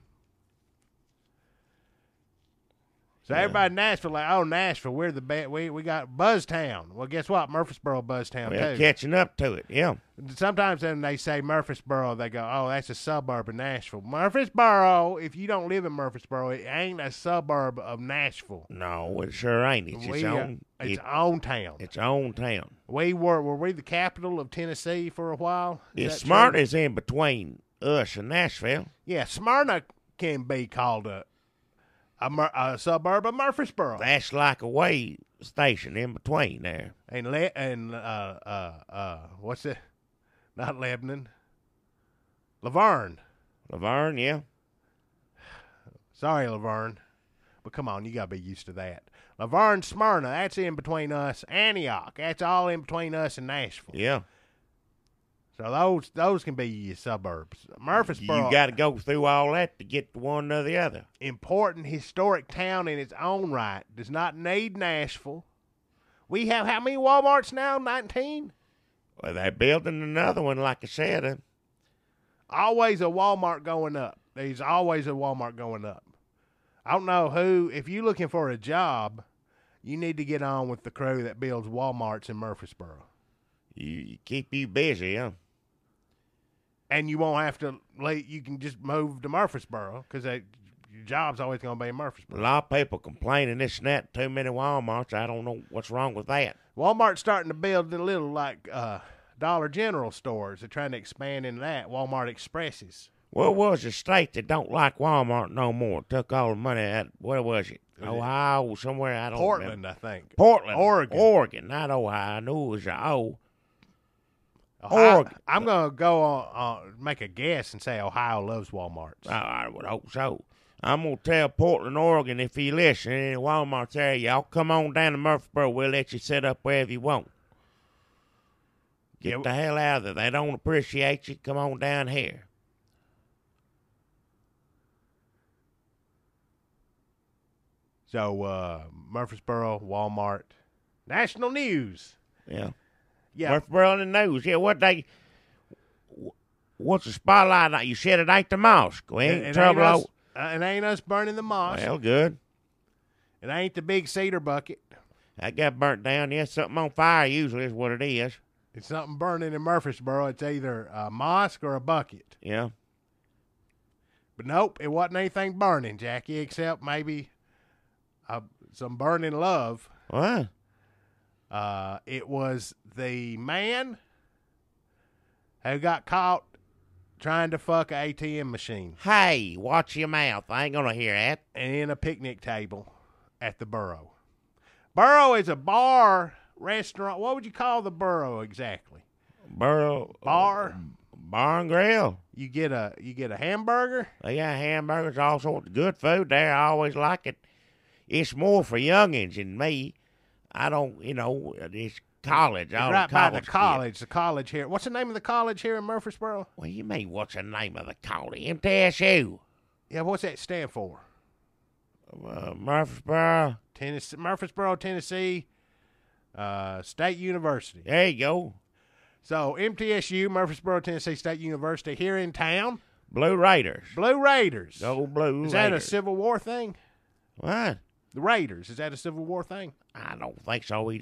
So everybody in Nashville, like, oh, Nashville, we're the best. We got Buzztown. Well, guess what? Murfreesboro, Buzztown, Well, too. catching up to it, yeah. Sometimes when they say Murfreesboro, they go, oh, that's a suburb of Nashville. Murfreesboro, if you don't live in Murfreesboro, it ain't a suburb of Nashville. No, it sure ain't. It's its own. It's own town. Its own town. Were we the capital of Tennessee for a while? Is It's that smart true? is in between us and Nashville. Yeah, Smyrna can be called a suburb of Murfreesboro. That's like a way station in between there. And what's it? Not Lebanon. Laverne. Laverne, yeah. Sorry, Laverne. But come on, you got to be used to that. Laverne, Smyrna, that's in between us. Antioch, that's all in between us and Nashville. Yeah. So those can be your suburbs. Murfreesboro, You got to go through all that to get to one or the other. important historic town in its own right, does not need Nashville. We have how many Walmarts now? 19? Well, they're building another one, like I said. Always a Walmart going up. There's always a Walmart going up. I don't know who, if you're looking for a job, you need to get on with the crew that builds Walmarts in Murfreesboro. You keep you busy, huh? And you won't have to, you can just move to Murfreesboro because your job's always going to be in A Murfreesboro. lot of people complaining this and that, too many Walmarts. I don't know what's wrong with that. Walmart's starting to build the little, Dollar General stores. They're trying to expand into that. Walmart Expresses. Where was the state that don't like Walmart no more? Took all the money out. Where was it? Ohio, somewhere, I don't know. Portland, I think. Portland. Oregon. Oregon, not Ohio. I knew it was a O. Ohio, Oregon. I'm going to go on, make a guess and say Ohio loves Walmarts. I would hope so. I'm going to tell Portland, Oregon, if you listen, any Walmart's there, y'all come on down to Murfreesboro. We'll let you set up wherever you want. Get the hell out of there. They don't appreciate you. Come on down here. So, Murfreesboro, Walmart, national news. Yeah. Yeah. Murfreesboro in the news. Yeah, what's the spotlight on? You said it ain't the mosque. We ain't in trouble. It ain't us burning the mosque. Well, good. It ain't the big cedar bucket. That got burnt down. Yeah, something on fire usually is what it is. It's something burning in Murfreesboro. It's either a mosque or a bucket. Yeah. But nope, it wasn't anything burning, Jackie, except maybe some burning love. What? It was the man who got caught trying to fuck an ATM machine Hey, watch your mouth. I ain't going to hear that. and in a picnic table at the Burrow. Burrow is a bar, restaurant. What would you call the Burrow exactly? Bar and grill. You get a hamburger. They got hamburgers, all sorts of good food there. I always like it. It's more for youngins than me. I don't, it's college. Right by the college. The college here. What's the name of the college here in Murfreesboro? What do you mean, what's the name of the college? MTSU. Yeah, what's that stand for? Murfreesboro. Murfreesboro, Tennessee State University. There you go. So MTSU, Murfreesboro, Tennessee State University, here in town. Blue Raiders. Blue Raiders. Go Blue Raiders. Is that a Civil War thing? What? The Raiders. Is that a Civil War thing? I don't think so. He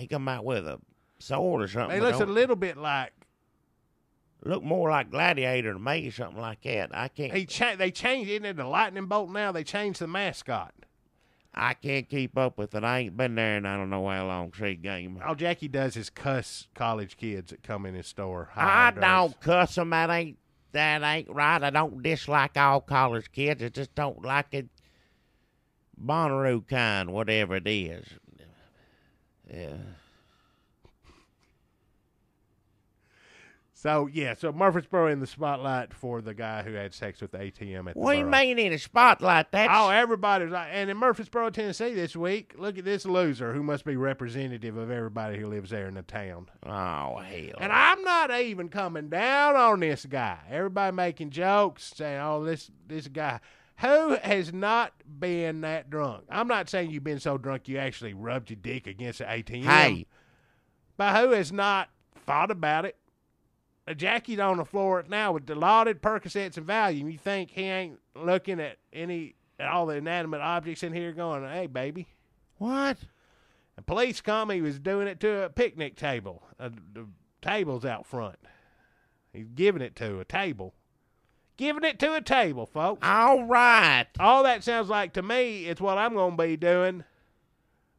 come out with a sword or something. They look a little bit like. Look more like Gladiator to me, something like that. I can't. They changed, isn't it the lightning bolt now? They changed the mascot. I can't keep up with it. I ain't been there in I don't know how long. See game. All Jackie does is cuss college kids that come in his store. I don't cuss them. That ain't right. I don't dislike all college kids. I just don't like it. Bonnaroo kind, whatever it is. Yeah. So Murfreesboro in the spotlight for the guy who had sex with the ATM at the What do you Burrow. mean in a spotlight? Everybody's like, and in Murfreesboro, Tennessee this week, look at this loser who must be representative of everybody who lives there in the town. Oh, hell. And I'm not even coming down on this guy. Everybody making jokes, saying, oh, this guy. Who has not been that drunk? I'm not saying you've been so drunk you actually rubbed your dick against the ATM. Hey. But who has not thought about it? Jackie's on the floor now with the lauded Percocets and Valium. You think he ain't looking at all the inanimate objects in here going, hey, baby. What? The police come, he was doing it to a picnic table. The table's out front. He's giving it to a table. Giving it to a table, folks. All right. All that sounds like to me, it's what I'm going to be doing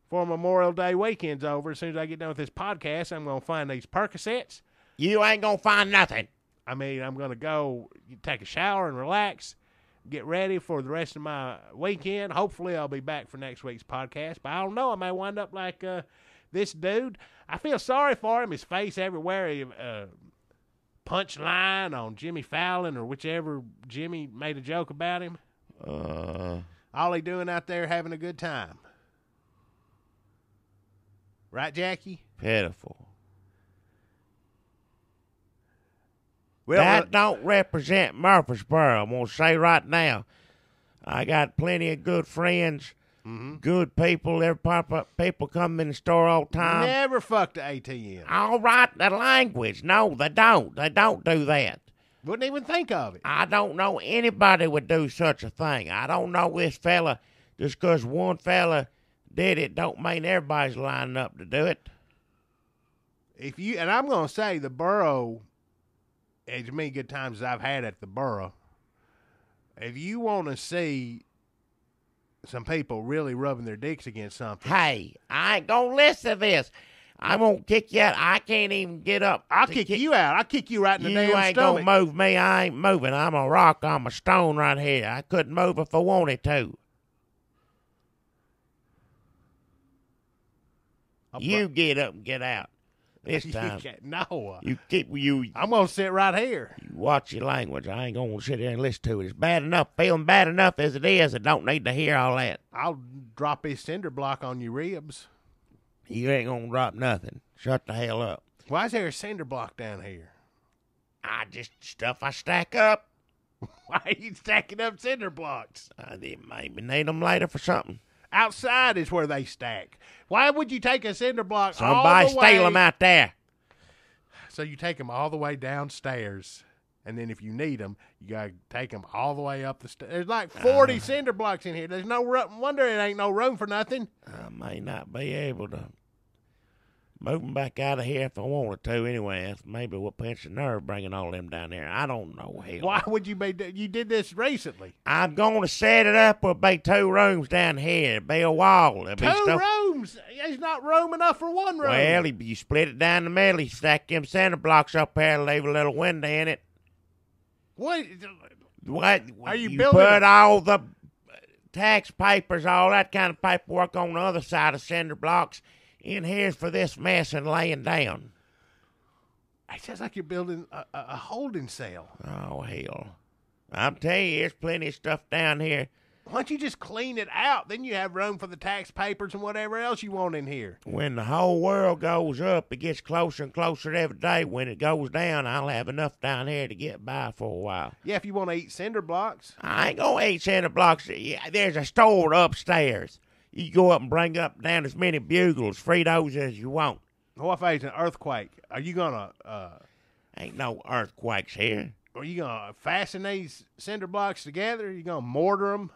for Memorial Day weekend's over. As soon as I get done with this podcast, I'm going to find these Percocets. You ain't going to find nothing. I mean, I'm going to go take a shower and relax, get ready for the rest of my weekend. Hopefully, I'll be back for next week's podcast. But I don't know. I may wind up like this dude. I feel sorry for him. His face everywhere. Punchline on Jimmy Fallon or whichever Jimmy made a joke about him. All he doing out there having a good time. Right, Jackie? Pitiful. Well, that don't represent Murfreesboro. I'm going to say right now, I got plenty of good friends Good people. People come in the store all the time. Never fucked the ATM. All right, the language. No, they don't. They don't do that. Wouldn't even think of it. I don't know anybody would do such a thing. I don't know this fella. Just 'cause one fella did it don't mean everybody's lining up to do it. And I'm going to say the borough, as many good times as I've had at the borough, if you want to see some people really rubbing their dicks against something. Hey, I ain't gonna listen to this. I'm gonna kick you out. I can't even get up. I'll kick you out. I'll kick you right in the damn You ain't stomach. gonna move me. I ain't moving. I'm a rock. I'm a stone right here. I couldn't move if I wanted to. You get up and get out. This time. No. I'm going to sit right here. You watch your language. I ain't going to sit there and listen to it. It's bad enough, feeling bad enough as it is. I don't need to hear all that. I'll drop this cinder block on your ribs. You ain't going to drop nothing. Shut the hell up. Why is there a cinder block down here? Stuff I stack up. Why are you stacking up cinder blocks? I didn't maybe need them later for something. Outside is where they stack. Why would you take a cinder block Somebody all the way? steal them out there. So you take them all the way downstairs, and then if you need them, you got to take them all the way up the stairs. There's like 40 cinder blocks in here. There's no wonder it ain't no room for nothing. I may not be able to move them back out of here if I wanted to anyway. That's maybe what pinched the nerve bringing all them down there. I don't know. Hell. Why would you be? You did this recently. I'm going to set it up. There'll be 2 rooms down here. There'll be a wall. There'll be 2 stuff. rooms? There's not room enough for 1 room. Well, you split it down the middle. You stack them cinder blocks up there and leave a little window in it. What? Are you You building? put all the tax papers, all that kind of paperwork on the other side of cinder blocks. In here's for this mess and laying down. It sounds like you're building a holding cell. Oh, hell. I'm telling you, there's plenty of stuff down here. Why don't you just clean it out? Then you have room for the tax papers and whatever else you want in here. When the whole world goes up, it gets closer and closer every day. When it goes down, I'll have enough down here to get by for a while. Yeah, if you want to eat cinder blocks. I ain't going to eat cinder blocks. Yeah, there's a store upstairs. You go up and bring up down as many bugles, Fritos as you want. What if there's an earthquake? Are you going to... Ain't no earthquakes here. Are you going to fasten these cinder blocks together? Are you going to mortar them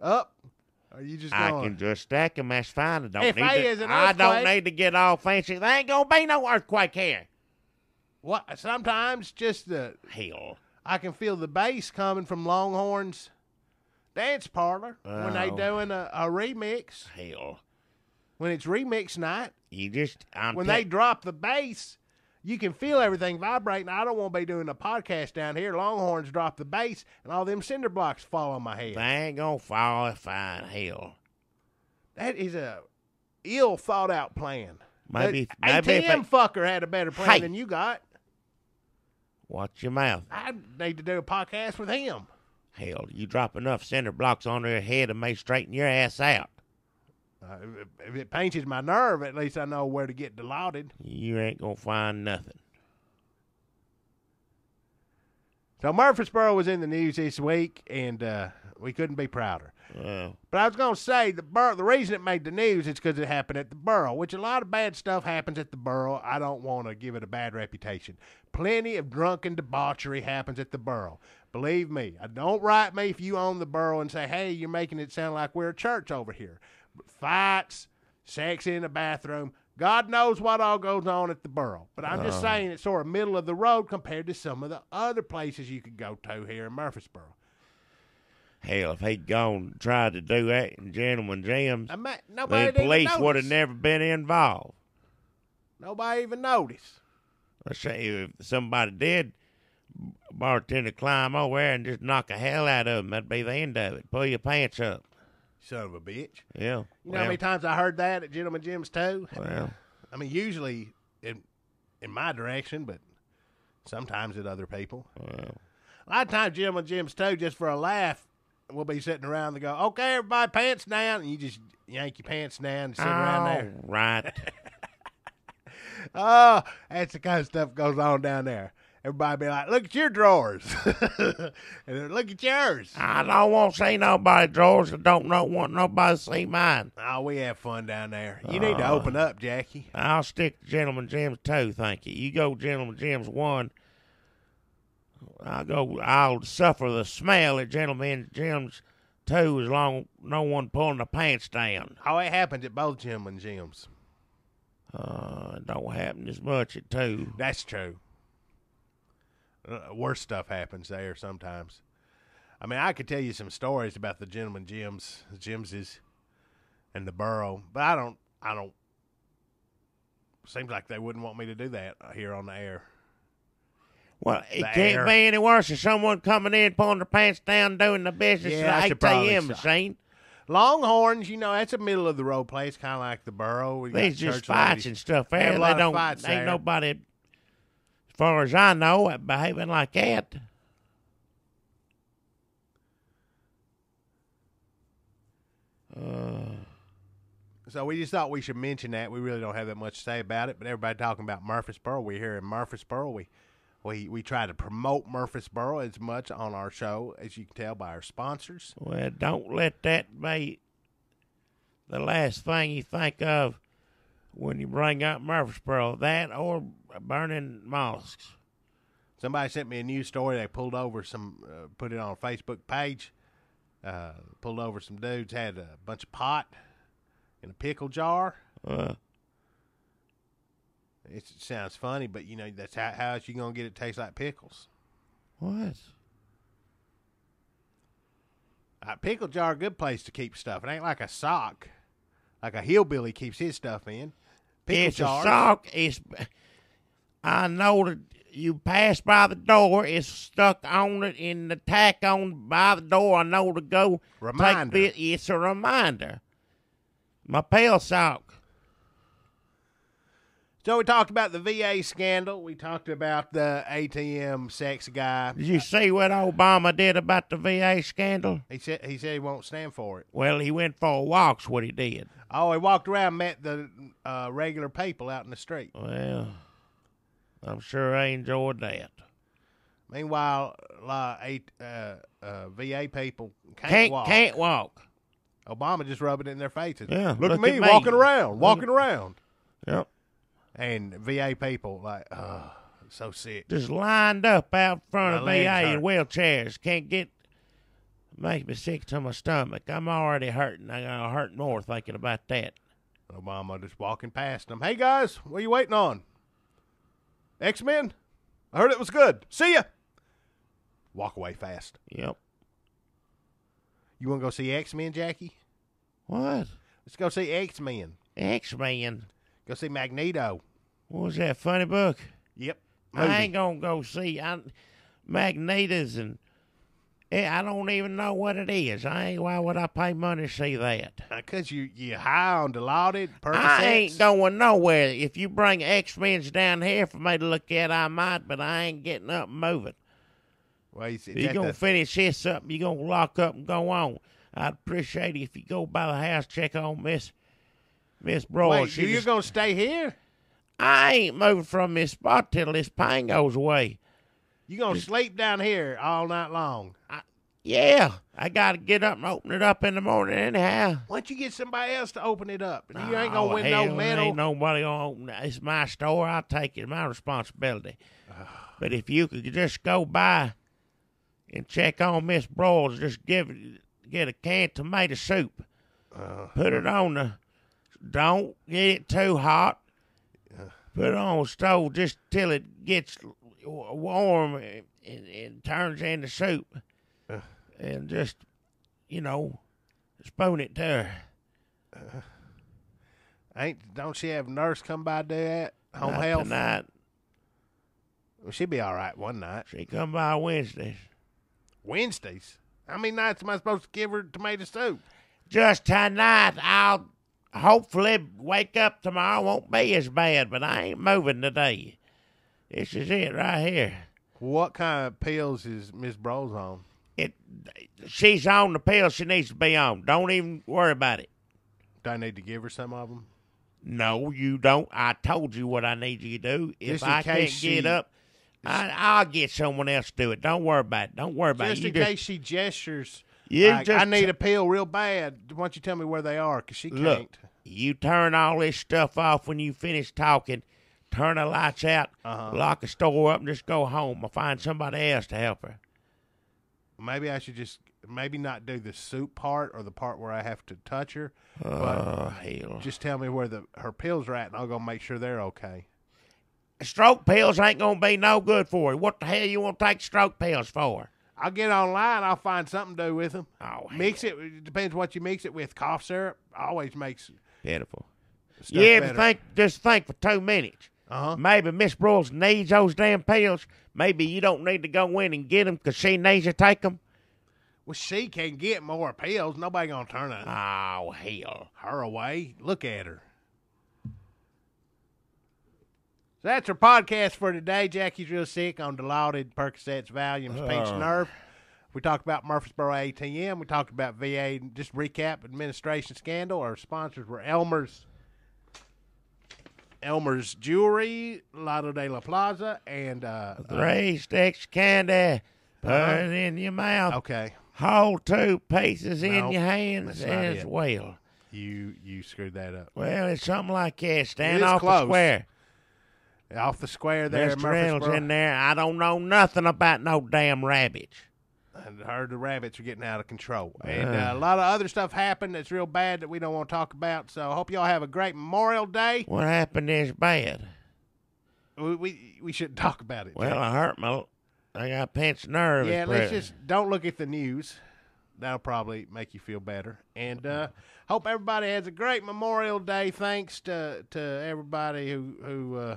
up? Or are you just going... I can just stack them. That's fine. I don't If need to get all fancy. There ain't going to be no earthquake here. What? Sometimes just the... Hell. I can feel the bass coming from Longhorn's dance parlor when they doing a remix. Hell. When it's remix night. When they drop the bass, you can feel everything vibrating. I don't want to be doing a podcast down here. Longhorns drop the bass, and all them cinder blocks fall on my head. They ain't gonna fall. Fine. Hell. That is a ill thought out plan. Maybe ATM fucker had a better plan than you got. Watch your mouth. I need to do a podcast with him. Hell, you drop enough cinder blocks on their head to make straighten your ass out. If it pinches my nerve, at least I know where to get dilaudid. You ain't gonna find nothing. So Murfreesboro was in the news this week, and we couldn't be prouder. But I was going to say, the reason it made the news is because it happened at the borough, which a lot of bad stuff happens at the borough. I don't want to give it a bad reputation. Plenty of drunken debauchery happens at the borough. Believe me, don't write me if you own the borough and say, hey, you're making it sound like we're a church over here. Fights, sex in the bathroom, God knows what all goes on at the borough. But I'm just saying it's sort of middle of the road compared to some of the other places you could go to here in Murfreesboro. Hell, if he'd gone and tried to do that in Gentleman Jim's, Nobody the police would have never been involved. Nobody even noticed. Let's say if somebody did, bartender climb over there and just knock the hell out of him, that'd be the end of it. Pull your pants up. Son of a bitch. Yeah. You know how many times I heard that at Gentleman Jim's too? Well. I mean, usually in my direction, but sometimes at other people. Well. A lot of times Gentleman Jim's too, just for a laugh, we'll be sitting around and go, okay, everybody, pants down. And you just yank your pants down and sit around there. Right. Oh, that's the kind of stuff goes on down there. everybody be like, look at your drawers. And then, look at yours. I don't want to see nobody's drawers. I don't want nobody to see mine. Oh, we have fun down there. You need to open up, Jackie. I'll stick to Gentleman Jim's 2, thank you. You go Gentleman Jim's 1. I'll suffer the smell at Gentleman Jim's 2 as long as no one pulling the pants down. Oh, it happens at both Gentleman Gyms. It don't happen as much at 2. That's true. Worse stuff happens there sometimes. I mean, I could tell you some stories about the Gentleman Gyms, the Gymses, and the Borough, but I don't. Seems like they wouldn't want me to do that here on the air. Well, it can't be any worse than someone coming in, pulling their pants down, doing the business at the ATM machine. Longhorns, that's a middle of the road place, kind of like the Borough. There's just fights and stuff there. They don't. Fights ain't there. Nobody, as far as I know, behaving like that. So we just thought we should mention that. We really don't have that much to say about it, but everybody talking about Murfreesboro. We're here in Murfreesboro. We try to promote Murfreesboro as much on our show as you can tell by our sponsors. Well, don't let that be the last thing you think of when you bring up Murfreesboro. That or burning mollusks. Somebody sent me a news story. They pulled over put it on a Facebook page. Pulled over some dudes, had a bunch of pot in a pickle jar. It sounds funny, but that's how else you gonna get it taste like pickles. What? Pickle jar, a good place to keep stuff. It ain't like a sock, like a hillbilly keeps his stuff in. Pickle jars. A sock. I know that you pass by the door. It's stuck on it in the tack on by the door. I know to go. Reminder. It's a reminder. My pale sock. So we talked about the VA scandal. We talked about the ATM sex guy. Did you see what Obama did about the VA scandal? He said he won't stand for it. Well, he went for a walk's what he did. Oh, he walked around and met the regular people out in the street. Well, I'm sure I enjoyed that. Meanwhile, a lot of VA people can't walk. Can't walk. Obama just rubbing it in their faces. Yeah, look at me walking around. Yep. And VA people so sick. Just lined up out front of My legs VA in hurt. wheelchairs. Can't get. Makes me sick to my stomach. I'm already hurting. I'm gonna hurt more thinking about that. Obama just walking past them. Hey guys, what are you waiting on? X-Men? I heard it was good. See ya. Walk away fast. Yep. You want to go see X-Men, Jackie? What? Let's go see X-Men. X-Men. Go see Magneto. What was that funny book? Yep. Movie. I ain't gonna go see Magnetas and I don't even know what it is. Why would I pay money to see that? Because you high on Dilaudid, Percocets. I ain't going nowhere. If you bring X-Men's down here for me to look at, I might, but I ain't getting up and moving. Well, You're going to finish this up, you're going to lock up and go on. I'd appreciate it if you go by the house, check on Miss Broad. Wait, you're going to stay here? I ain't moving from this spot till this pain goes away. You going to sleep down here all night long? Yeah, I got to get up and open it up in the morning anyhow. Why don't you get somebody else to open it up? You ain't going to win no medal. Ain't nobody going to open it. It's my store. I'll take it. It's my responsibility. But if you could just go by and check on Miss Broyles, just get a canned tomato soup. Put it on don't get it too hot. Put it on the stove just till it gets warm and turns into soup. And just, spoon it to her. Don't she have a nurse come by to do that? Home Not health? tonight. Well, she'd be all right one night. She come by Wednesdays. Wednesdays? How many nights am I supposed to give her tomato soup? Just tonight. I'll hopefully wake up tomorrow. Won't be as bad, but I ain't moving today. This is it right here. What kind of pills is Miss Broyles on? She's on the pill she needs to be on. Don't even worry about it. Do I need to give her some of them? No, you don't. I told you what I need you to do. If Just in I can't case get up, I'll get someone else to do it. Don't worry about it. Don't worry about Just it. in case she gestures, You like, just I need a pill real bad. Why don't you tell me where they are? Because she Look, can't. you turn all this stuff off when you finish talking. Turn the lights out. Lock the store up and just go home. Or find somebody else to help her. Maybe I should just not do the soup part or the part where I have to touch her. Oh, hell. Just tell me where her pills are at, and I'll go make sure they're okay. Stroke pills ain't going to be no good for you. What the hell you want to take stroke pills for? I'll get online. I'll find something to do with them. Oh, mix it. It depends what you mix it with. Cough syrup always makes pitiful. stuff Yeah, better. but just think for 2 minutes. Maybe Miss Broyles needs those damn pills. Maybe you don't need to go in and get them because she needs to take them. Well, she can get more pills. Nobody gonna turn Oh, hell. her away. Look at her. So that's our podcast for today. Jackie's real sick on Dilaudid, Percocets, Valiums, Pinch Nerve. We talked about Murfreesboro ATM. We talked about VA. Just recap administration scandal. Our sponsors were Elmer's Jewelry, Lotto de la Plaza, and 3 sticks of candy. Put it in your mouth. okay, Hold 2 pieces in Nope, your hands that's not as it. well. you screwed that up. Well, it's something like that. Stand It is off close. the square. Off the square there, Mr. Reynolds Murfreesboro. in there. I don't know nothing about no damn rabbits. I heard the rabbits are getting out of control. And a lot of other stuff happened that's real bad that we don't want to talk about. So I hope y'all have a great Memorial Day. What happened is bad. We shouldn't talk about it. Well, Jack. I got pinched nerve. Yeah, let's just don't look at the news. That'll probably make you feel better. And hope everybody has a great Memorial Day. Thanks to everybody who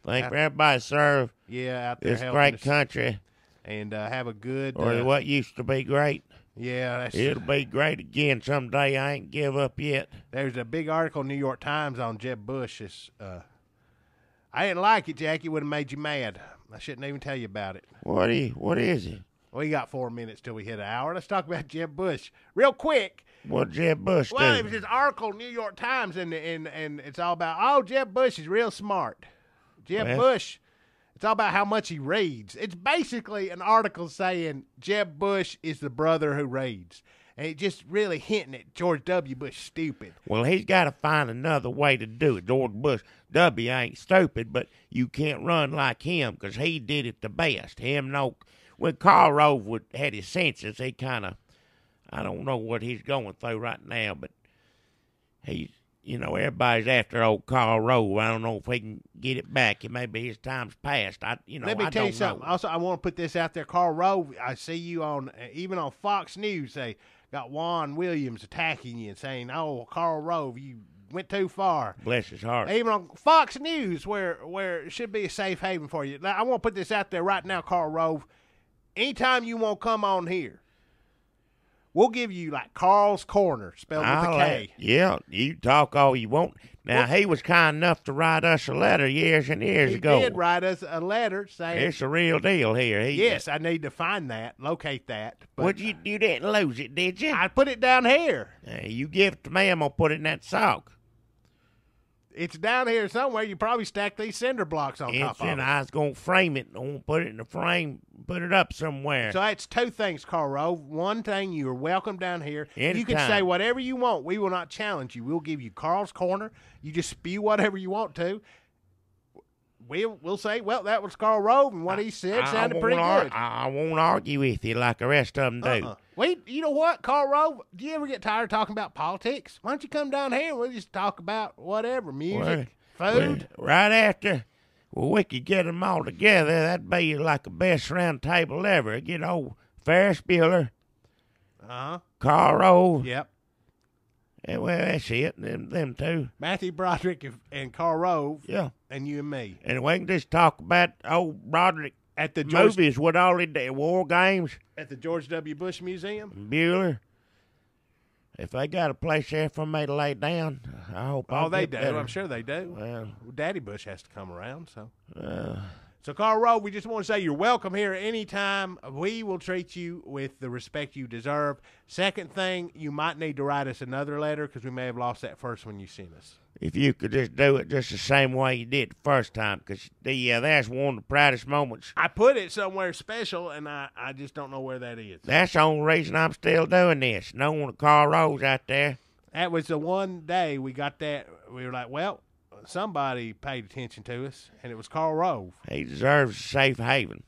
Thank for everybody serve out there this helping great us. country, And have a good or what used to be great. yeah. That's, It'll be great again someday. I ain't give up yet. There's a big article in New York Times on Jeb Bush. I didn't like it, Jackie. Would have made you mad. I shouldn't even tell you about it. What is it? We got 4 minutes till we hit an hour. Let's talk about Jeb Bush real quick. What Jeb Bush Well, do? it was this article in New York Times, and it's all about, Jeb Bush is real smart. Jeb Bush, it's all about how much he reads. It's basically an article saying Jeb Bush is the brother who reads. And it just really hinting at George W. Bush stupid. Well, he's got to find another way to do it. George Bush W. ain't stupid, but you can't run like him because he did it the best. When Karl Rove had his senses, he kind of, I don't know what he's going through right now, but he's, everybody's after old Karl Rove. I don't know if he can get it back. It maybe his time's past. Let me I tell you don't something. know. Also, I want to put this out there. Karl Rove, I see you even on Fox News, they got Juan Williams attacking you and saying, Karl Rove, you went too far. Bless his heart. Even on Fox News, where it should be a safe haven for you. Now, I want to put this out there right now, Karl Rove. Anytime you want to come on here, we'll give you like Carl's Corner, spelled with a K. Yeah, you talk all you want. Now, he was kind enough to write us a letter years and years He ago. did write us a letter saying, It's a real deal here. yes, I need to find that, locate that. But What you didn't lose it, did you? I put it down here. You give it to me, I'm going to put it in that sock. It's down here somewhere. You probably stacked these cinder blocks on top It's of in, it. I was going to frame it. I'm going to put it in a frame, put it up somewhere. So that's 2 things, Karl Rove. One thing, you are welcome down here. You can Anytime. say whatever you want. We will not challenge you. We'll give you Carl's Corner. You just spew whatever you want to. We'll say, well, that was Karl Rove, and what he said sounded pretty good. I won't argue with you like the rest of them do. You know what, Karl Rove? Do you ever get tired of talking about politics? Why don't you come down here and we'll just talk about whatever, music, food? Right after, we could get them all together. That'd be like the best round table ever. Get old Ferris Bueller, Karl Rove. Yep. Yeah, well, that's it. Them two. Matthew Broderick and Karl Rove. Yeah. And you and me. And we can just talk about old Broderick At the movies, what all he did, war games, At the George W. Bush Museum. Bueller. If they got a place there for me to lay down, I hope I'll They get do. better. I'm sure they do. Well, Daddy Bush has to come around, so. So, Karl Rove, we just want to say you're welcome here anytime. We will treat you with the respect you deserve. Second thing, you might need to write us another letter because we may have lost that first one you sent us. If you could just do it just the same way you did the first time, because that's one of the proudest moments. I put it somewhere special, and I just don't know where that is. That's the only reason I'm still doing this. Knowing Karl Rove out there. That was the one day we got that. We were like, well, somebody paid attention to us, and it was Karl Rove. He deserves a safe haven.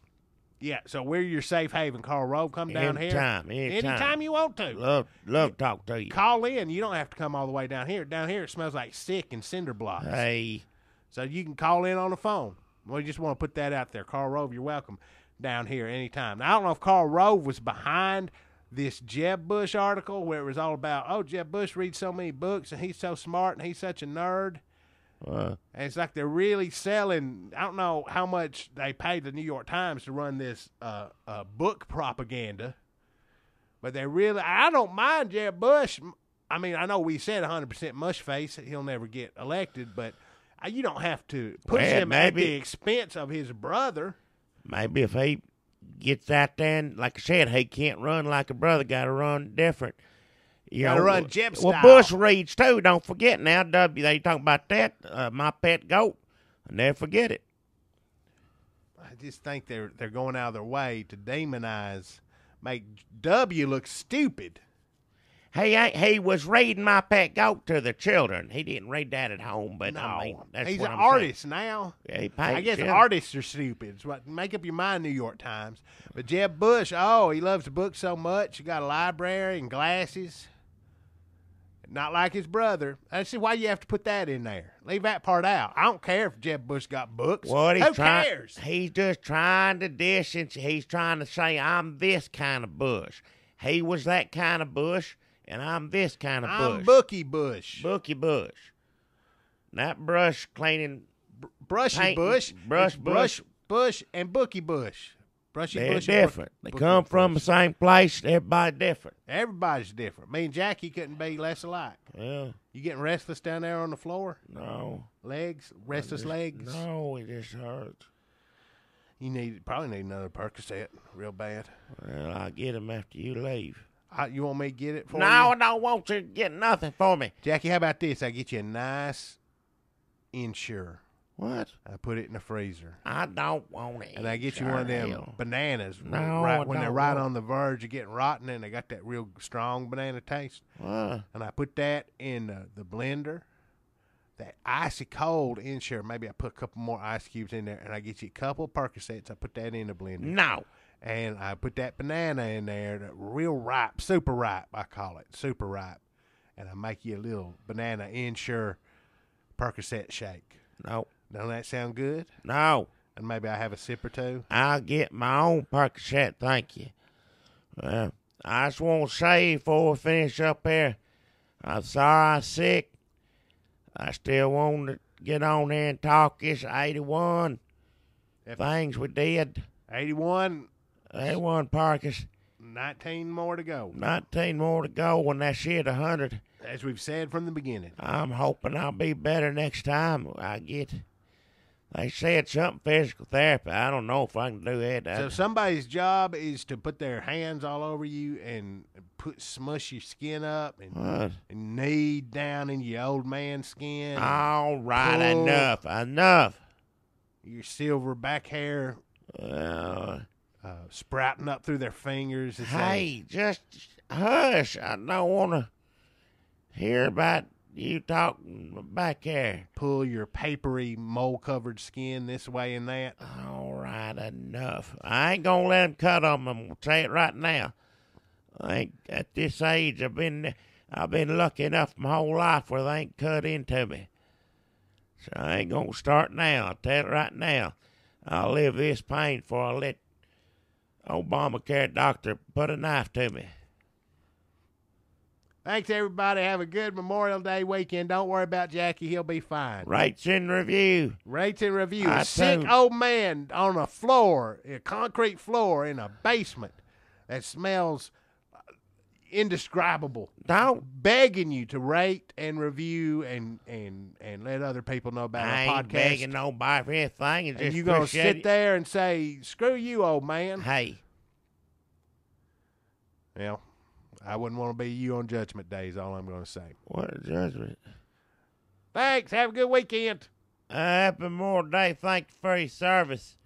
Yeah, so we're your safe haven, Karl Rove. Come down here. Anytime you want to. Love to talk to you. Call in. You don't have to come all the way down here. Down here, it smells like sick and cinder blocks. Hey. So you can call in on the phone. We just want to put that out there. Karl Rove, you're welcome down here anytime. Now, I don't know if Karl Rove was behind this Jeb Bush article where it was all about, oh, Jeb Bush reads so many books, and he's so smart, and he's such a nerd. And it's like they're really selling. I don't know how much they paid the New York Times to run this book propaganda, but they really. I don't mind Jeb Bush. I mean, I know we said 100% mush face that he'll never get elected, but you don't have to push him at the expense of his brother. Maybe if he gets out there and, like I said, he can't run like a brother. Got to run different. You gotta run Jeb style. Well, Bush reads too. Don't forget now. They talk about that. My pet goat. I'll never forget it. I just think they're going out of their way to demonize, make W look stupid. He was reading My Pet Goat to the children. He didn't read that at home, but no, I mean, that's he's what an I'm artist saying. now. Yeah, I guess artists are stupid. It's what make up your mind, New York Times. But Jeb Bush, he loves the book so much. He got a library and glasses. Not like his brother. I see why you have to put that in there. Leave that part out. I don't care if Jeb Bush got books. Who cares? He's just trying to distance. He's trying to say, I'm this kind of Bush. He was that kind of Bush, and I'm this kind of Bush. I'm Bookie Bush. Bookie Bush. Not brush cleaning. Brushy Bush. Brush Bush and Bookie Bush. Brushy They're Bush different. They come from the same place. Everybody different. Everybody's different. Me and Jackie couldn't be less alike. Yeah. You getting restless down there on the floor? No. Legs? Restless legs? No, it just hurts. You probably need another Percocet real bad. Well, I'll get them after you leave. You want me to get it for you? No, I don't want you to get nothing for me. Jackie, how about this? I get you a nice Ensure. What? I put it in the freezer. I don't want it. And I get you one of them bananas when they're right on the verge of getting rotten and they got that real strong banana taste. And I put that in the blender, that icy cold Ensure. Maybe I put a couple more ice cubes in there, and I get you a couple of Percocets. I put that in the blender. No. And I put that banana in there, real ripe, super ripe, I call it, super ripe. And I make you a little banana Ensure Percocet shake. No. Don't that sound good? No. And maybe I have a sip or two? I'll get my own Percocet, thank you. Well, I just want to say before we finish up here, I'm sorry I'm sick. I still want to get on there and talk this 81 things we did. 81. 81 Parkers. 19 more to go. 19 more to go when that shit 100. As we've said from the beginning. I'm hoping I'll be better next time I get. They said something physical therapy. I don't know if I can do that. So somebody's job is to put their hands all over you and smush your skin up and knead down in your old man skin. All right, enough. Your silver back hair sprouting up through their fingers. Hey, just hush. I don't want to hear about you talking back there. Pull your papery, mold-covered skin this way and that. All right, enough. I ain't gonna let them cut on me. I'm gonna say it right now. At this age, I've been lucky enough my whole life where they ain't cut into me. So I ain't gonna start now. I'll tell it right now. I'll live this pain before I let Obamacare doctor put a knife to me. Thanks, everybody. Have a good Memorial Day weekend. Don't worry about Jackie. He'll be fine. Rates and review. Rates and review. A sick old man on a floor, a concrete floor in a basement that smells. indescribable. Don't. Begging you to rate and review and let other people know about I our ain't podcast. begging nobody for anything. It's And just you gonna appreciate sit it. there and say, "Screw you, old man." Hey, Well, I wouldn't want to be you on Judgment Day. Is all I'm going to say. what a judgment. Thanks. Have a good weekend. Happy Memorial Day. Thank you for your service.